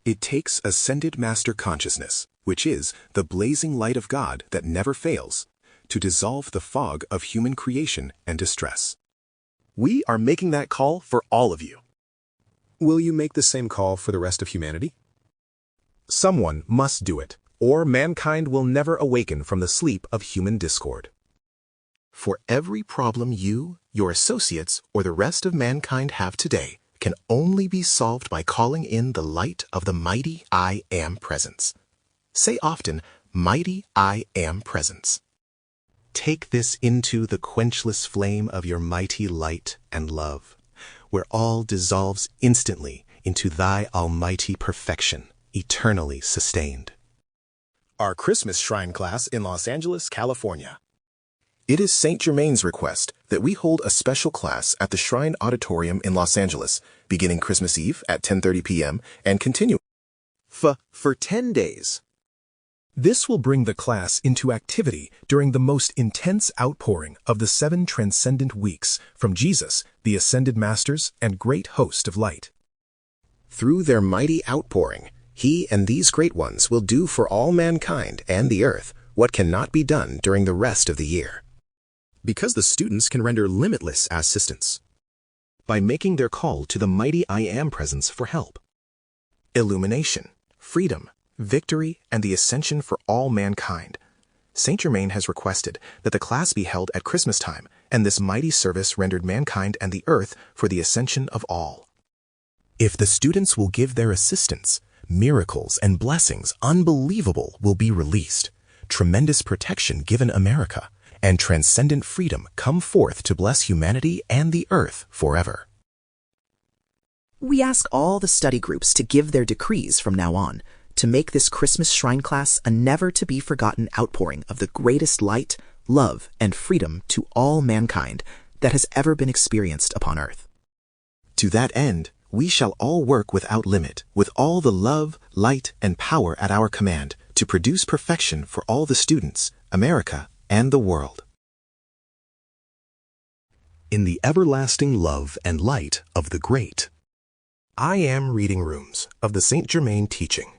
It takes Ascended Master consciousness, which is the blazing light of God that never fails, to dissolve the fog of human creation and distress. We are making that call for all of you. Will you make the same call for the rest of humanity? Someone must do it, or mankind will never awaken from the sleep of human discord. For every problem you, your associates, or the rest of mankind have today can only be solved by calling in the light of the mighty I Am presence. Say often, mighty I Am presence. Take this into the quenchless flame of your mighty light and love, where all dissolves instantly into thy almighty perfection, eternally sustained. Our Christmas Shrine class in Los Angeles, California. It is St. Germain's request that we hold a special class at the Shrine Auditorium in Los Angeles, beginning Christmas Eve at 10:30 p.m. and continuing for 10 days. This will bring the class into activity during the most intense outpouring of the 7 transcendent weeks from Jesus, the Ascended Masters and Great Host of Light. Through their mighty outpouring, he and these great ones will do for all mankind and the earth what cannot be done during the rest of the year. Because the students can render limitless assistance by making their call to the mighty I Am Presence for help. Illumination, freedom, victory, and the ascension for all mankind. St. Germain has requested that the class be held at Christmas time, and this mighty service rendered mankind and the earth for the ascension of all. If the students will give their assistance, miracles and blessings unbelievable will be released, tremendous protection given America, and transcendent freedom come forth to bless humanity and the earth forever. We ask all the study groups to give their decrees from now on to make this Christmas Shrine class a never-to-be-forgotten outpouring of the greatest light, love, and freedom to all mankind that has ever been experienced upon earth. To that end, we shall all work without limit, with all the love, light, and power at our command, to produce perfection for all the students, America, and the world. In the everlasting love and light of the great I Am reading rooms of the St. Germain teaching.